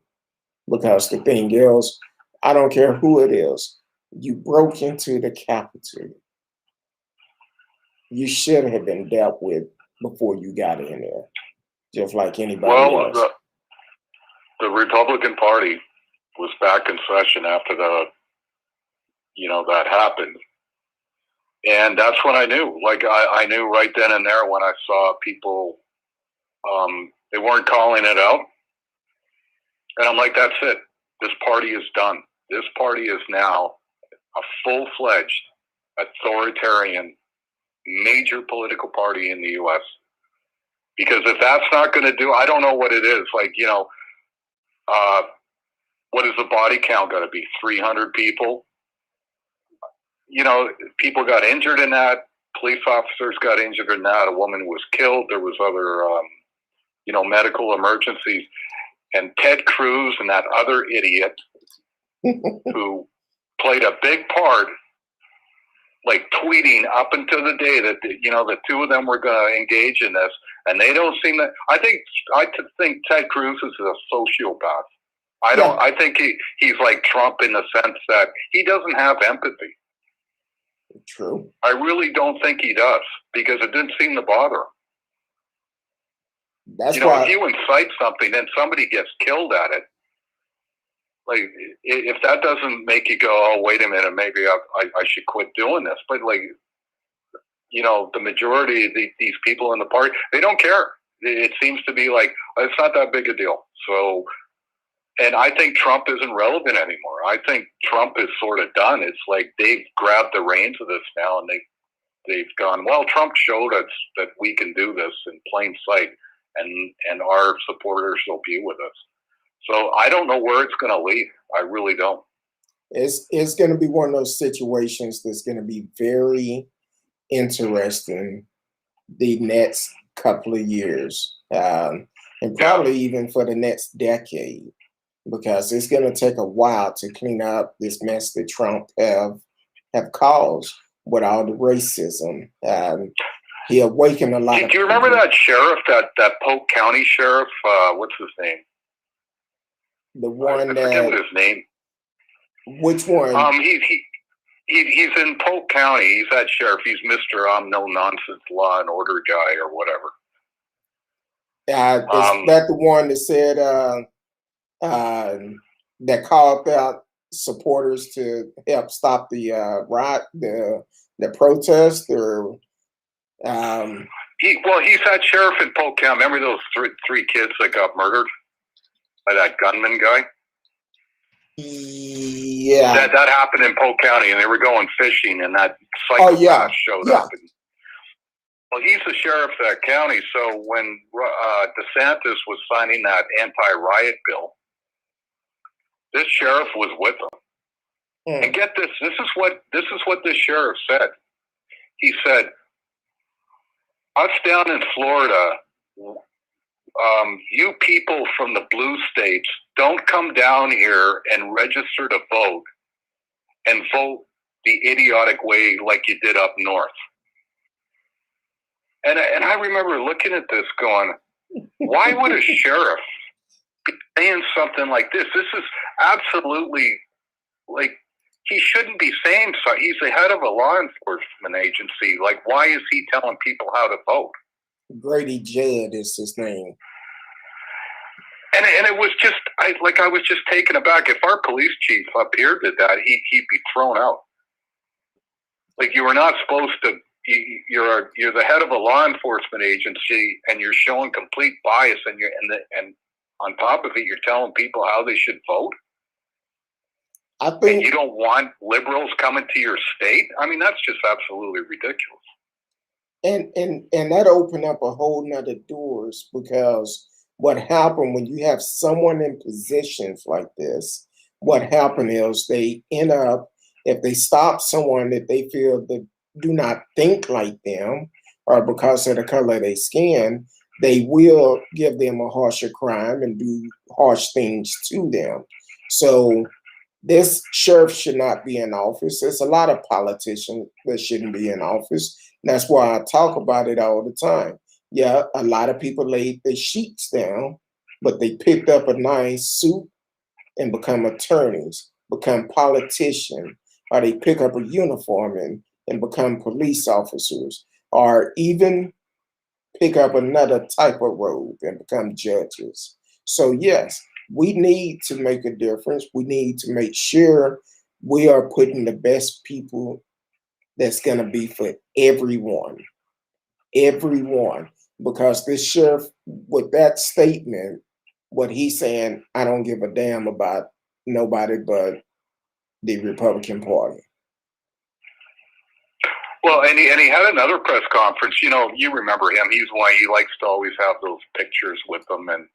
Because the thing is, I don't care who it is, you broke into the Capitol. You should have been dealt with before you got in there, just like anybody Well, else. the Republican Party was back in session after that happened. And that's when I knew, like, I knew right then and there when I saw people, they weren't calling it out. And I'm like, that's it. This party is done. This party is now a full-fledged authoritarian major political party in the U.S. Because if that's not going to do, I don't know what it is. Like, what is the body count got to be? 300 people? People got injured in that. Police officers got injured in that. A woman was killed. There was other, medical emergencies. And Ted Cruz and that other idiot who played a big part, like tweeting up until the day that the two of them were going to engage in this, and they don't seem to. I think Ted Cruz is a sociopath. I think he's like Trump in the sense that he doesn't have empathy. True. I really don't think he does because it didn't seem to bother him. That's why if you incite something and somebody gets killed at it, like if that doesn't make you go, oh, wait a minute, maybe I should quit doing this. But like, the majority of these people in the party, they don't care. It seems to be like, it's not that big a deal. So, and I think Trump isn't relevant anymore. I think Trump is sort of done. It's like they've grabbed the reins of this now, and they've gone, well, Trump showed us that we can do this in plain sight, and our supporters will be with us. So I don't know where it's going to lead. I really don't. It's going to be one of those situations that's going to be very interesting the next couple of years, and probably even for the next decade, because it's going to take a while to clean up this mess that Trump have caused with all the racism. He awakened a lot of people. Do you remember that sheriff, that Polk County sheriff? What's his name? The one I forget what his name. Which one? He's in Polk County. He's that sheriff. He's Mr. No nonsense law and order guy or whatever. Is that the one that said that called out supporters to help stop the riot, the protest, or he's that sheriff in Polk County. Remember those three kids that got murdered by that gunman guy? Yeah. That happened in Polk County, and they were going fishing, and that psychopath showed up. Well, he's the sheriff of that county. So when DeSantis was signing that anti-riot bill, this sheriff was with him. And get this: this is what this sheriff said. He said, "Us down in Florida, you people from the blue states don't come down here and register to vote and vote the idiotic way like you did up north." And I remember looking at this going, why would a sheriff be saying something like this? This is absolutely, like, he shouldn't be saying so. He's the head of a law enforcement agency. Like, why is he telling people how to vote? Grady Judd is his name. And it was just, I was just taken aback. If our police chief up here did that, he'd be thrown out. Like, you were not supposed to. You're the head of a law enforcement agency, and you're showing complete bias, and on top of it, you're telling people how they should vote. I think, and you don't want liberals coming to your state. I mean, that's just absolutely ridiculous. And that opened up a whole nother doors, because what happened when you have someone in positions like this, what happened is they end up, if they stop someone that they feel that do not think like them, or because of the color of their skin, they will give them a harsher crime and do harsh things to them. So this sheriff should not be in office. There's a lot of politicians that shouldn't be in office. That's why I talk about it all the time. Yeah, a lot of people laid their sheets down, but they picked up a nice suit and become attorneys, become politicians, or they pick up a uniform and become police officers, or even pick up another type of robe and become judges. So yes, we need to make a difference. We need to make sure we are putting the best people that's going to be for everyone. Because this sheriff, with that statement, what he's saying, I don't give a damn about nobody but the Republican Party. Well, and he had another press conference. You know, you remember him. He's why he likes to always have those pictures with them. And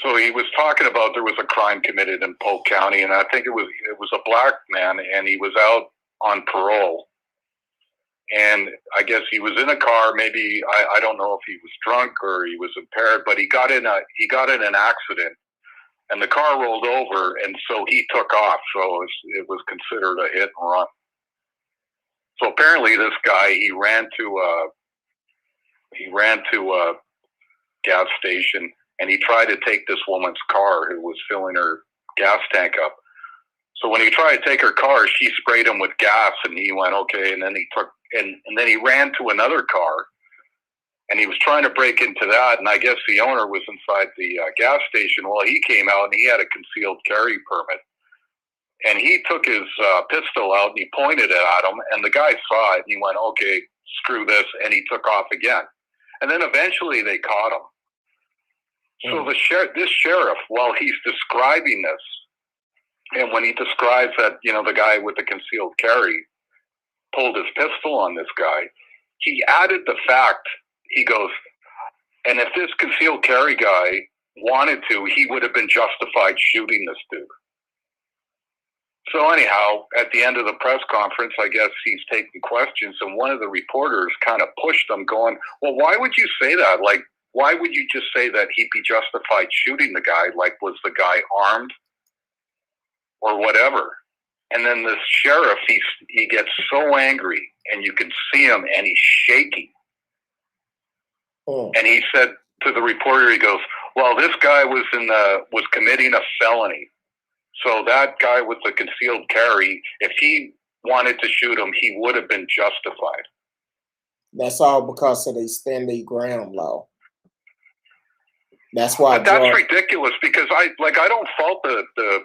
so he was talking about there was a crime committed in Polk County, and I think it was a black man, and he was out on parole. And I guess he was in a car. Maybe I don't know if he was drunk or he was impaired, but he got in an accident, and the car rolled over, and so he took off. So it was considered a hit and run. So apparently, this guy he ran to a gas station, and he tried to take this woman's car who was filling her gas tank up. So when he tried to take her car, she sprayed him with gas, and he went okay. And then he took and then he ran to another car, and he was trying to break into that. And I guess the owner was inside the gas station. Well, he came out and he had a concealed carry permit, and he took his pistol out and he pointed it at him. And the guy saw it and he went, "Okay, screw this," and he took off again. And then eventually they caught him. So this sheriff, while he's describing this, and when he describes that, you know, the guy with the concealed carry pulled his pistol on this guy, he added the fact, he goes, and if this concealed carry guy wanted to, he would have been justified shooting this dude. So anyhow, at the end of the press conference, I guess he's taking questions, and one of the reporters kind of pushed him going, well, why would you say that? Like, why would you just say that he'd be justified shooting the guy? Like, was the guy armed or whatever? And then this sheriff, he gets so angry, and you can see him, and he's shaking. And he said to the reporter, he goes, well, this guy was committing a felony. So that guy with the concealed carry, if he wanted to shoot him, he would have been justified. That's all because of the stand their ground law. That's why. But that's ridiculous, because I don't fault the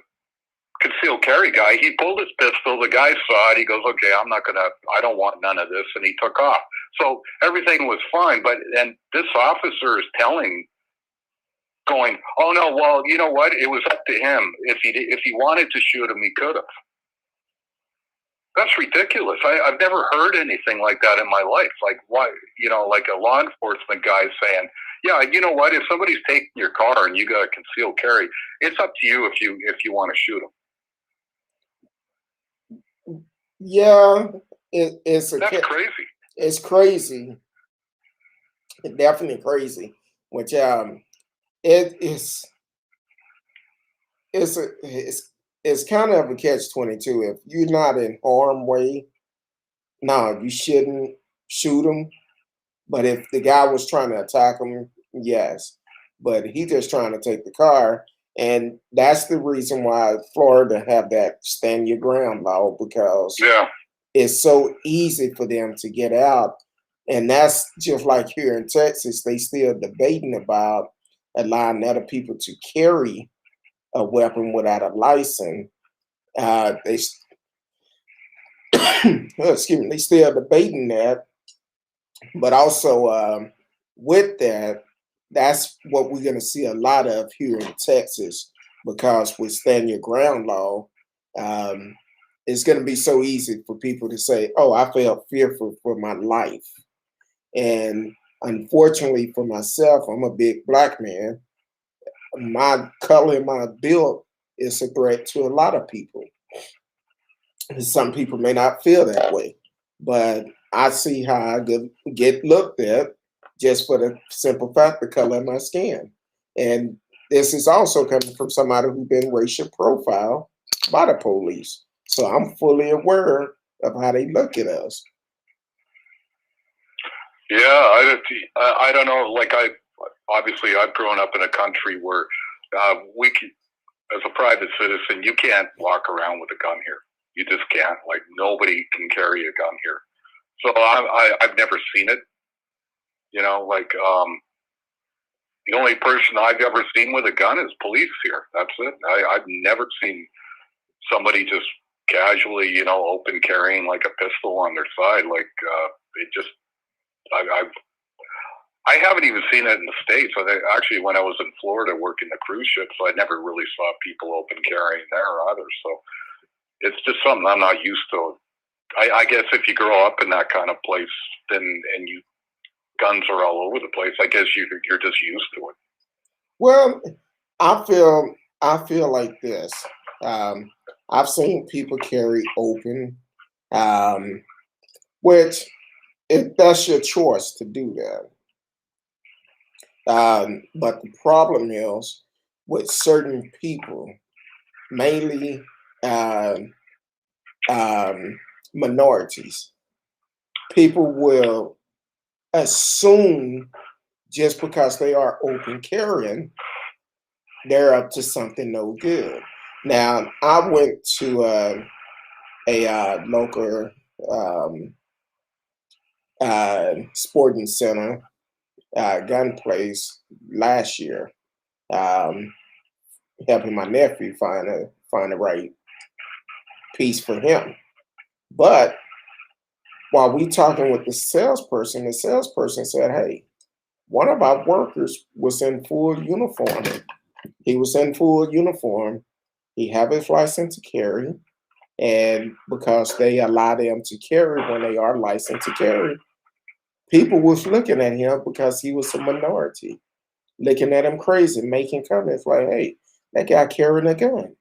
concealed carry guy. He pulled his pistol. The guy saw it. He goes, okay, I don't want none of this. And he took off. So everything was fine. And this officer is going, oh no, well, you know what? It was up to him. If he wanted to shoot him, he could have. That's ridiculous. I've never heard anything like that in my life. Like, why, like a law enforcement guy saying, yeah, you know what? If somebody's taking your car and you got a concealed carry, it's up to you if you want to shoot them. Yeah, that's crazy. It's crazy. It's definitely crazy. Which it's kind of a catch-22. If you're not in harm's way, no, you shouldn't shoot him. But if the guy was trying to attack him, yes. But he just trying to take the car. And that's the reason why Florida have that stand your ground law, because it's so easy for them to get out. And that's just like here in Texas, they still debating about allowing other people to carry a weapon without a license. They still debating that. But also with that, that's what we're going to see a lot of here in Texas, because with stand your ground law, it's going to be so easy for people to say, oh, I felt fearful for my life. And unfortunately for myself, I'm a big black man. my color and my build is a threat to a lot of people. Some people may not feel that way, but I see how I get looked at just for the simple fact the color of my skin. And this is also coming from somebody who's been racial profiled by the police. So I'm fully aware of how they look at us. Yeah, I don't know. Like obviously I've grown up in a country where as a private citizen, you can't walk around with a gun here. You just can't. Like nobody can carry a gun here. So I've never seen it. You know, like the only person I've ever seen with a gun is police here. That's it. I've never seen somebody just casually, open carrying like a pistol on their side. Like it just, I haven't even seen it in the States. Actually, when I was in Florida working the cruise ships, I never really saw people open carrying there either. So it's just something I'm not used to. I guess if you grow up in that kind of place, and guns are all over the place, I guess you're just used to it. Well, I feel like this. I've seen people carry open, which if that's your choice to do that. But the problem is with certain people, mainly minorities, people will assume just because they are open carrying, they're up to something no good. Now, I went to a local sporting center, gun place last year, um, helping my nephew find the right piece for him. But while we talking with the salesperson said, "Hey, one of our workers was in full uniform. He was in full uniform. He have his license to carry, and because they allow them to carry when they are licensed to carry, people was looking at him because he was a minority, looking at him crazy, making comments like, "Hey, that guy carrying a gun.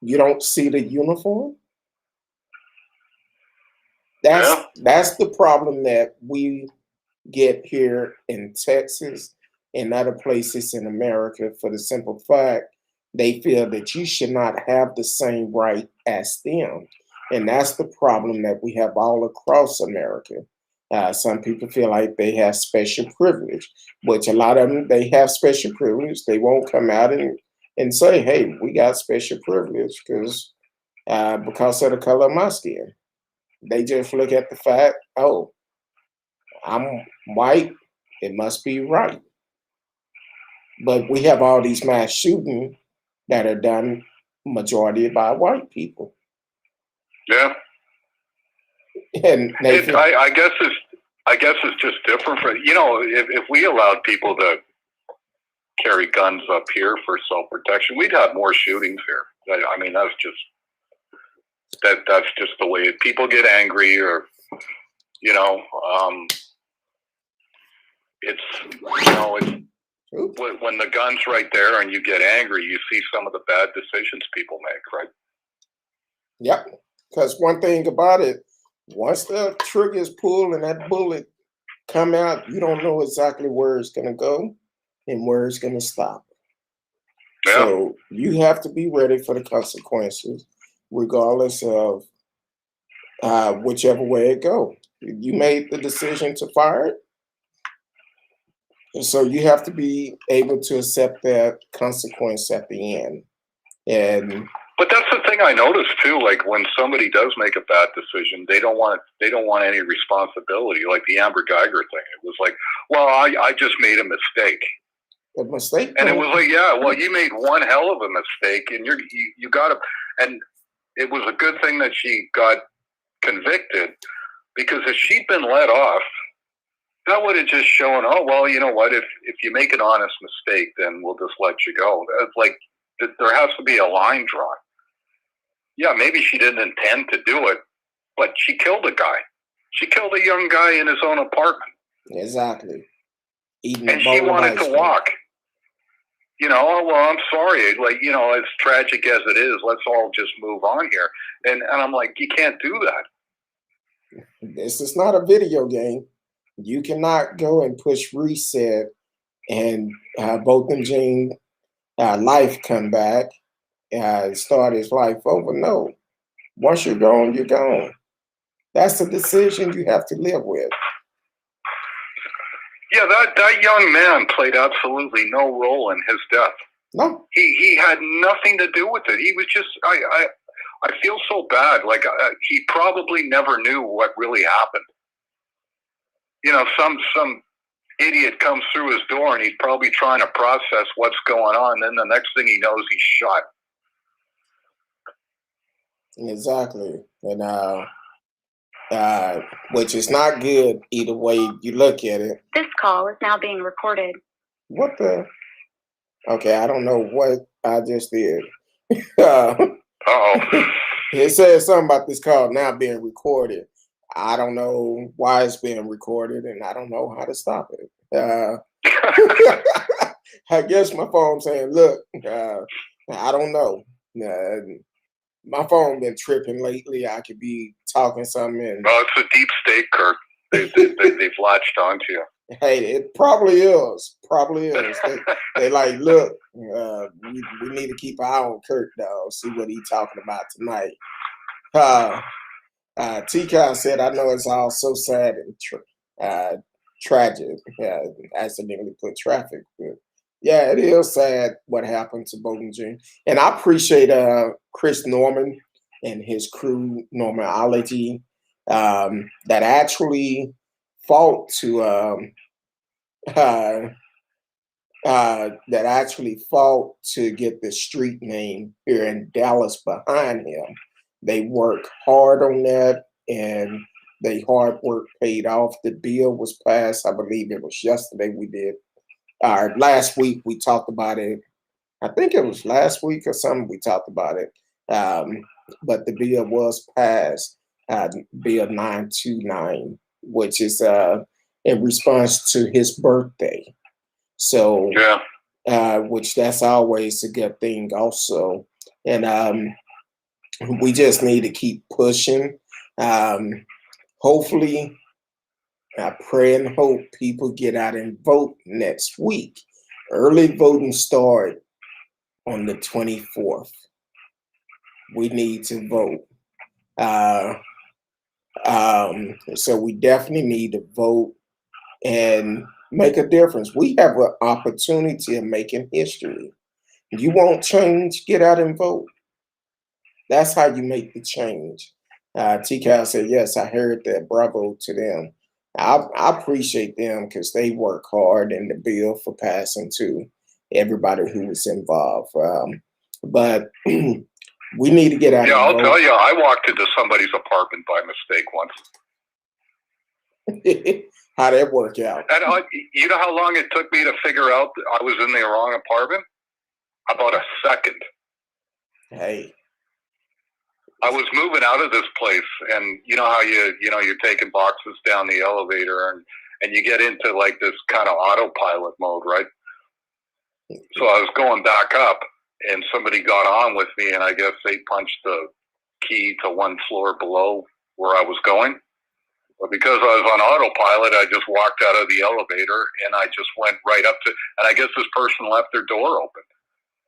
You don't see the uniform?" Yeah. That's the problem that we get here in Texas and other places in America, for the simple fact they feel that you should not have the same right as them. And that's the problem that we have all across America. Some people feel like they have special privilege, which a lot of them, they have special privilege. They won't come out and say, "Hey, we got special privilege because of the color of my skin." They just look at the fact, "Oh, I'm white, it must be right." But we have all these mass shootings that are done majority by white people. Yeah. And they feel, I guess it's just different for if we allowed people to carry guns up here for self protection, we'd have more shootings here. I mean, that's just the way people get angry, or it's when the gun's right there and you get angry, you see some of the bad decisions people make, right? Yep. Because one thing about it, once the trigger is pulled and that bullet come out, you don't know exactly where it's going to go and where it's going to stop. Yeah. So you have to be ready for the consequences, regardless of whichever way it goes. You made the decision to fire it, and so you have to be able to accept that consequence at the end. But that's the thing I noticed too. Like when somebody does make a bad decision, they don't want any responsibility. Like the Amber Geiger thing, it was like, well, I just made a mistake. A mistake, and it was like, yeah, well, you made one hell of a mistake, and you got to. And it was a good thing that she got convicted, because if she'd been let off, that would have just shown, oh well, you know what? If you make an honest mistake, then we'll just let you go. It's like there has to be a line drawn. Yeah, maybe she didn't intend to do it, but she killed a guy. She killed a young guy in his own apartment. Exactly. And she wanted to walk. Oh, well, I'm sorry. Like, as tragic as it is, let's all just move on here. And I'm like, you can't do that. This is not a video game. You cannot go and push reset and Botham Jean life come back, start his life over. No. Once you're gone, you're gone. That's a decision you have to live with. Yeah, that young man played absolutely no role in his death. No. He had nothing to do with it. He was just, I feel so bad. Like, he probably never knew what really happened. Some idiot comes through his door and he's probably trying to process what's going on. Then the next thing he knows, he's shot. Exactly. And which is not good either way you look at it. This call is now being recorded. What the? Okay, I don't know what I just did. Uh-oh. It says something about this call now being recorded. I don't know why it's being recorded, and I don't know how to stop it. I guess my phone saying, look, I don't know. My phone been tripping lately. I could be talking something. And, it's a deep state, Kurt. They've latched onto you. Hey, it probably is. They like, look, we need to keep an eye on Curtdog, see what he's talking about tonight. T-Con said, I know it's all so sad and tragic. Accidentally put traffic. But yeah, it is sad what happened to Bowden Jr. And I appreciate Chris Norman and his crew, Normality, that actually fought to get the street name here in Dallas behind him. They worked hard on that, and their hard work paid off. The bill was passed. I believe it was yesterday we did. Last week we talked about it. I think it was last week or something we talked about it. But the bill was passed, Bill 929, which is in response to his birthday. So, which that's always a good thing also. And we just need to keep pushing. Hopefully, I pray and hope people get out and vote next week. Early voting start on the 24th. We need to vote. So we definitely need to vote and make a difference. We have an opportunity of making history. You want change, get out and vote. That's how you make the change. T-Cal said, yes, I heard that. Bravo to them. I appreciate them because they work hard in the bill for passing to everybody who was involved. But we need to get out. Yeah, I'll tell you, I walked into somebody's apartment by mistake once. How'd that work out? And you know how long it took me to figure out I was in the wrong apartment? About a second. Hey. I was moving out of this place, and you know how you're taking boxes down the elevator, and you get into like this kind of autopilot mode, right? So I was going back up, and somebody got on with me, and I guess they punched the key to one floor below where I was going. But because I was on autopilot, I just walked out of the elevator, and I just went right up to, and I guess this person left their door open,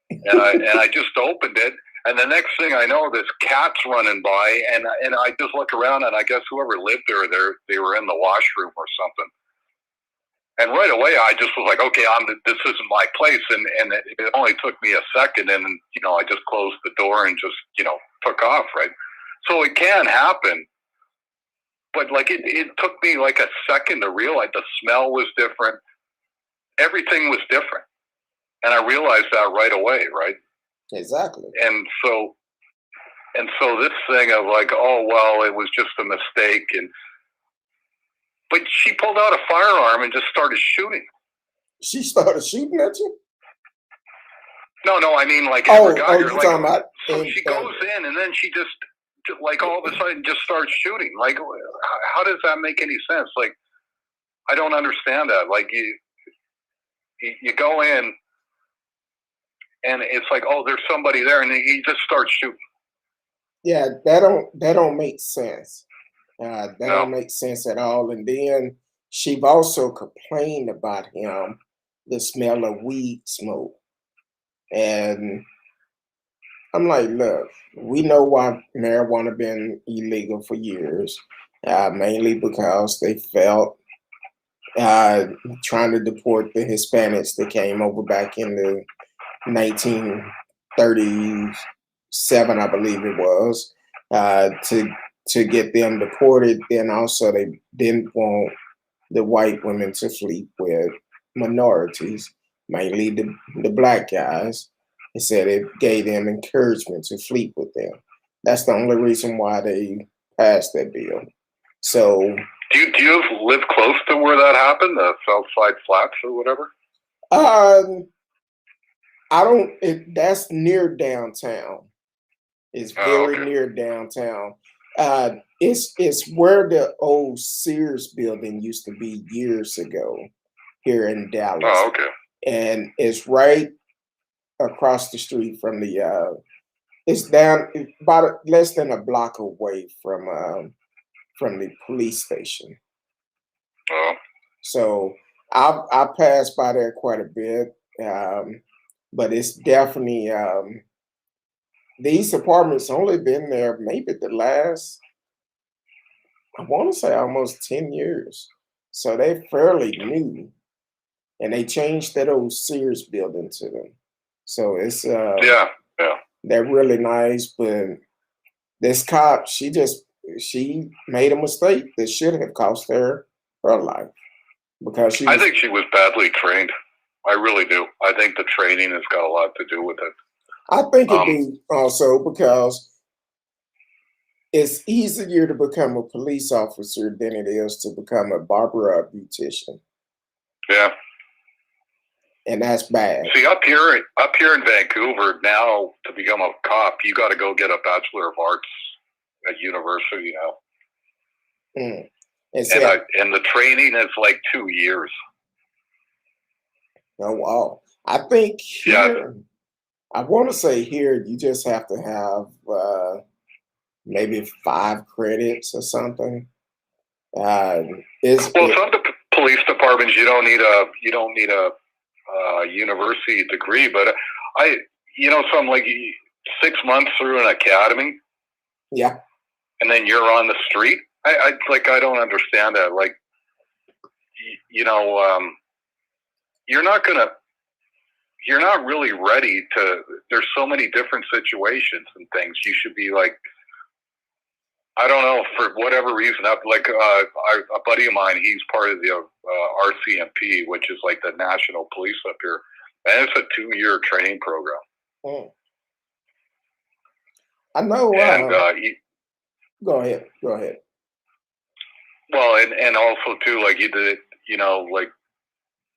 and I just opened it. And the next thing I know, this cat's running by, and I just look around, and I guess whoever lived there, they were in the washroom or something. And right away, I just was like, okay, this isn't my place. And it only took me a second, and I just closed the door and just took off, right? So it can happen, but like it took me like a second to realize the smell was different, everything was different, and I realized that right away, right? Exactly. And so this thing of like, oh, well, it was just a mistake. But she pulled out a firearm and just started shooting. She started shooting at you? No, I mean like, you're talking about. So she goes in and then she just like all of a sudden just starts shooting. Like, how does that make any sense? Like, I don't understand that. Like you go in, and it's like, oh, there's somebody there, and he just starts shooting. Yeah, that don't make sense. That No. don't make sense at all. And then she also complained about him, the smell of weed smoke. And I'm like, look, we know why marijuana been illegal for years, mainly because they felt uh, trying to deport the Hispanics that came over back in the 1937, I believe it was, to get them deported. Then also they didn't want the white women to sleep with minorities, mainly the black guys. They said it gave them encouragement to sleep with them. That's the only reason why they passed that bill. So, Do you live close to where that happened, the Southside Flats or whatever? I don't. That's near downtown. It's Oh, very okay. near downtown. It's where the old Sears building used to be years ago here in Dallas, Oh, okay. and it's right across the street from the. It's down about less than a block away from the police station. Oh, So I pass by there quite a bit, but it's definitely these apartments only been there maybe the last, I want to say almost 10 years. So they're fairly new, and they changed that old Sears building to them. So it's yeah, yeah. they're really nice, but this cop, she made a mistake that should have cost her life because she I was. think she was badly trained. I really do. I think the training has got a lot to do with it. I think it Um, do also because it's easier to become a police officer than it is to become a barber or a beautician, yeah. and that's bad. See, up here in Vancouver now, to become a cop, you got to go get a Bachelor of Arts at university now, Mm. And say, and the training is like 2 years. oh wow, I think Yeah. here, I want to say here, you just have to have maybe 5 credits or something. It's Well, some police departments you don't need a university degree, but some like 6 months through an academy, yeah, and then you're on the street. I don't understand that. Like, you're not gonna, you're not really ready to. There's so many different situations and things. You should be like, I don't know, for whatever reason. A buddy of mine, he's part of the RCMP, which is like the national police up here, and it's a 2-year training program. Mm. I know. And Go ahead. Go ahead. well, and also too, like like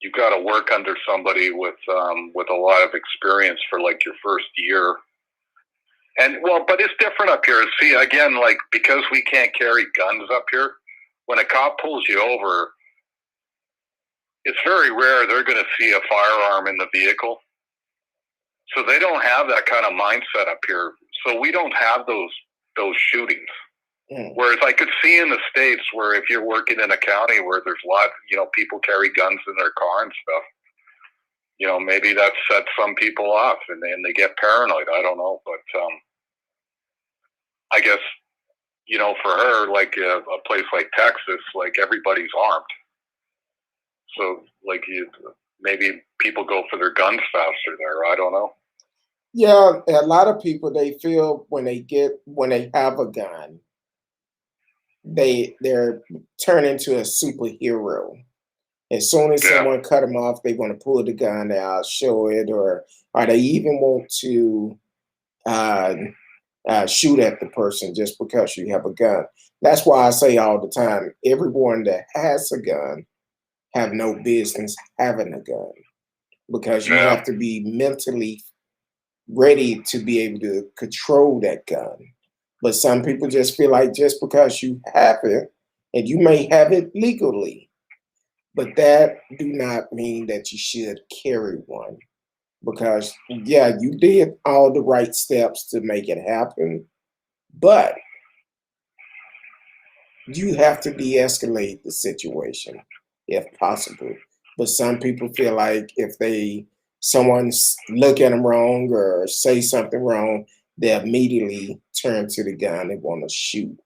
you've got to work under somebody with a lot of experience for like your first year. And well, but it's different up here. See, again, like because we can't carry guns up here, when a cop pulls you over, it's very rare they're going to see a firearm in the vehicle. So they don't have that kind of mindset up here. So we don't have those shootings. Mm. Whereas I could see in the States where if you're working in a county where there's a lot, people carry guns in their car and stuff, maybe that sets some people off and they get paranoid. I don't know. But I guess, for her, like a place like Texas, like everybody's armed. So like maybe people go for their guns faster there. I don't know. Yeah, a lot of people, they feel when they have a gun, they're turned into a superhero. As soon as Yeah. someone cut them off, they want to pull the gun out, show it, or they even want to uh, shoot at the person just because you have a gun. That's why I say all the time, everyone that has a gun have no business having a gun, because you Yeah. have to be mentally ready to be able to control that gun. But some people just feel like just because you have it, and you may have it legally, but that do not mean that you should carry one. because yeah, you did all the right steps to make it happen, but you have to de-escalate the situation if possible. But some people feel like if someone's look at them wrong or say something wrong, they immediately turn to the gun and want to shoot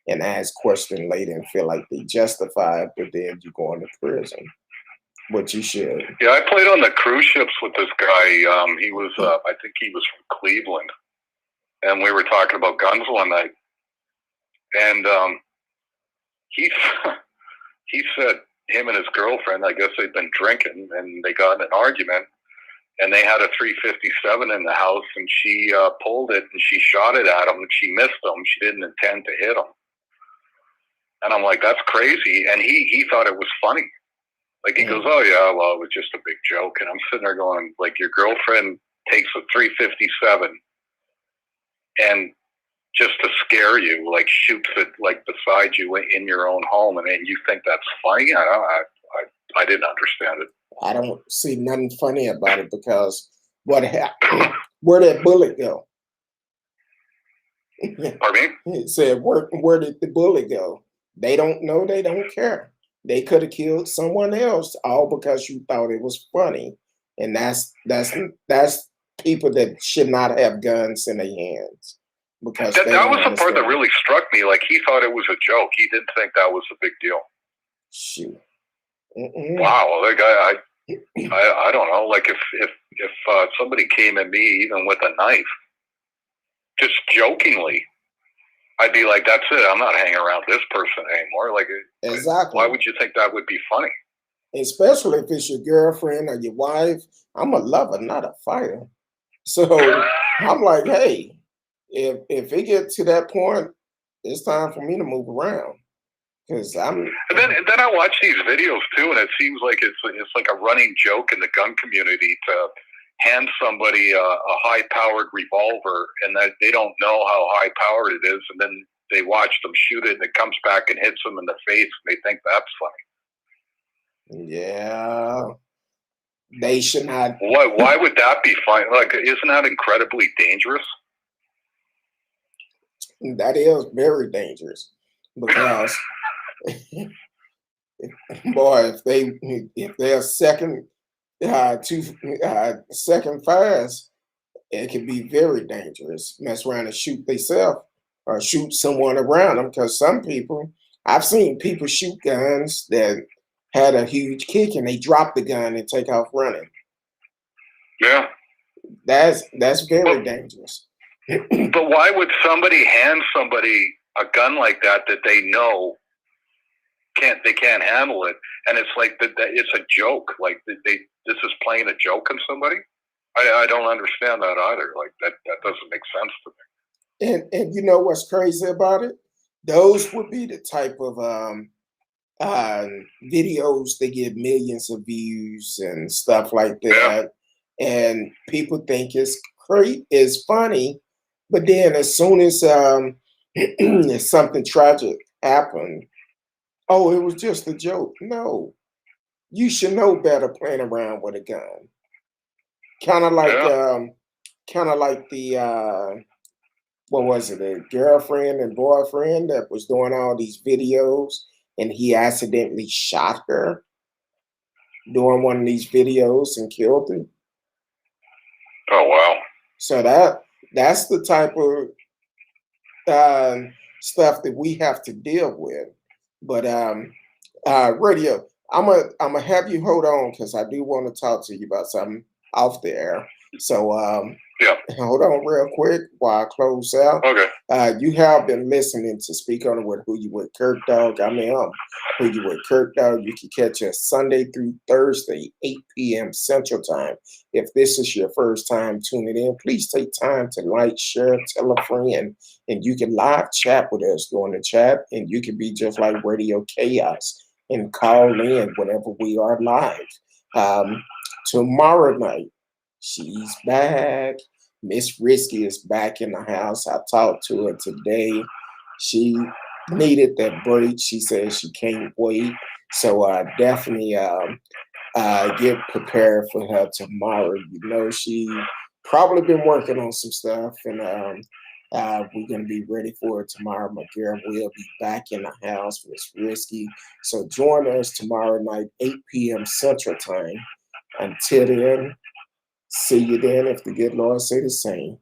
and ask questions later and feel like they justified, but then you go into prison. But you should. Yeah, I played on the cruise ships with this guy. He was, I think he was from Cleveland, and we were talking about guns one night, and he he said him and his girlfriend, I guess they'd been drinking, and they got in an argument, and they had a 357 in the house, and she pulled it and she shot it at him, and she missed him. She didn't intend to hit him, and I'm like, that's crazy. And he thought it was funny. Like, he goes, oh, yeah, well, it was just a big joke. And I'm sitting there going, like, your girlfriend takes a 357 and just to scare you, like, shoots it, like, beside you in your own home. And then you think that's funny? I didn't understand it. I don't see nothing funny about it because what happened? Where'd that bullet go? Pardon me? It said, where did the bullet go? They don't know. They don't care. They could have killed someone else all because you thought it was funny. And that's people that should not have guns in their hands. Because that was the part that really struck me. Like, he thought it was a joke. He didn't think that was a big deal. Shoot. Wow. Like, I don't know. Like, if somebody came at me even with a knife, just jokingly, I'd be like, that's it. I'm not hanging around this person anymore. Like, exactly. Why would you think that would be funny? Especially if it's your girlfriend or your wife. I'm a lover, not a fighter. So I'm like, hey, if it gets to that point, it's time for me to move around. Because And then I watch these videos too, and it seems like it's like a running joke in the gun community to hand somebody a high-powered revolver, and that they don't know how high-powered it is, and then they watch them shoot it, and it comes back and hits them in the face, and they think that's funny. Yeah, they should not. Why would that be funny? Like, isn't that incredibly dangerous? That is very dangerous because, boy, if they're second second fast, it can be very dangerous. Mess around and shoot themselves or shoot someone around them. Because some people, I've seen people shoot guns that had a huge kick and they drop the gun and take off running. Yeah, that's very dangerous. But why would somebody hand somebody a gun like that they know they can't handle it, and it's like that it's a joke? Like, this is playing a joke on somebody. I don't understand that either. Like, that doesn't make sense to me. And you know what's crazy about it? Those would be the type of videos that get millions of views and stuff like that. Yeah. And people think it's great, it's funny, but then as soon as something tragic happened, oh, it was just a joke. No, you should know better playing around with a gun. Kind of like the what was it, a girlfriend and boyfriend that was doing all these videos and he accidentally shot her doing one of these videos and killed her. Oh, wow. So that's the type of stuff that we have to deal with. But radio, I'm gonna have you hold on because I do want to talk to you about something off the air. So yeah, hold on real quick while I close out. Okay. You have been listening to Speak On It with Who You With Curtdog. I mean, Who You With Curtdog. You can catch us Sunday through Thursday, 8 p.m. Central Time. If this is your first time tuning in, please take time to like, share, tell a friend, and you can live chat with us during the chat, and you can be just like Radio Chaos and call in whenever we are live. Tomorrow night, she's back. Miss Risky is back in the house. I talked to her today. She needed that break. She said she can't wait. So definitely get prepared for her tomorrow. You know, she probably been working on some stuff, and we're gonna be ready for it tomorrow. My girl will be back in the house. It's risky, so join us tomorrow night, 8 p.m. Central Time. Until then, see you then if the good Lord say the same.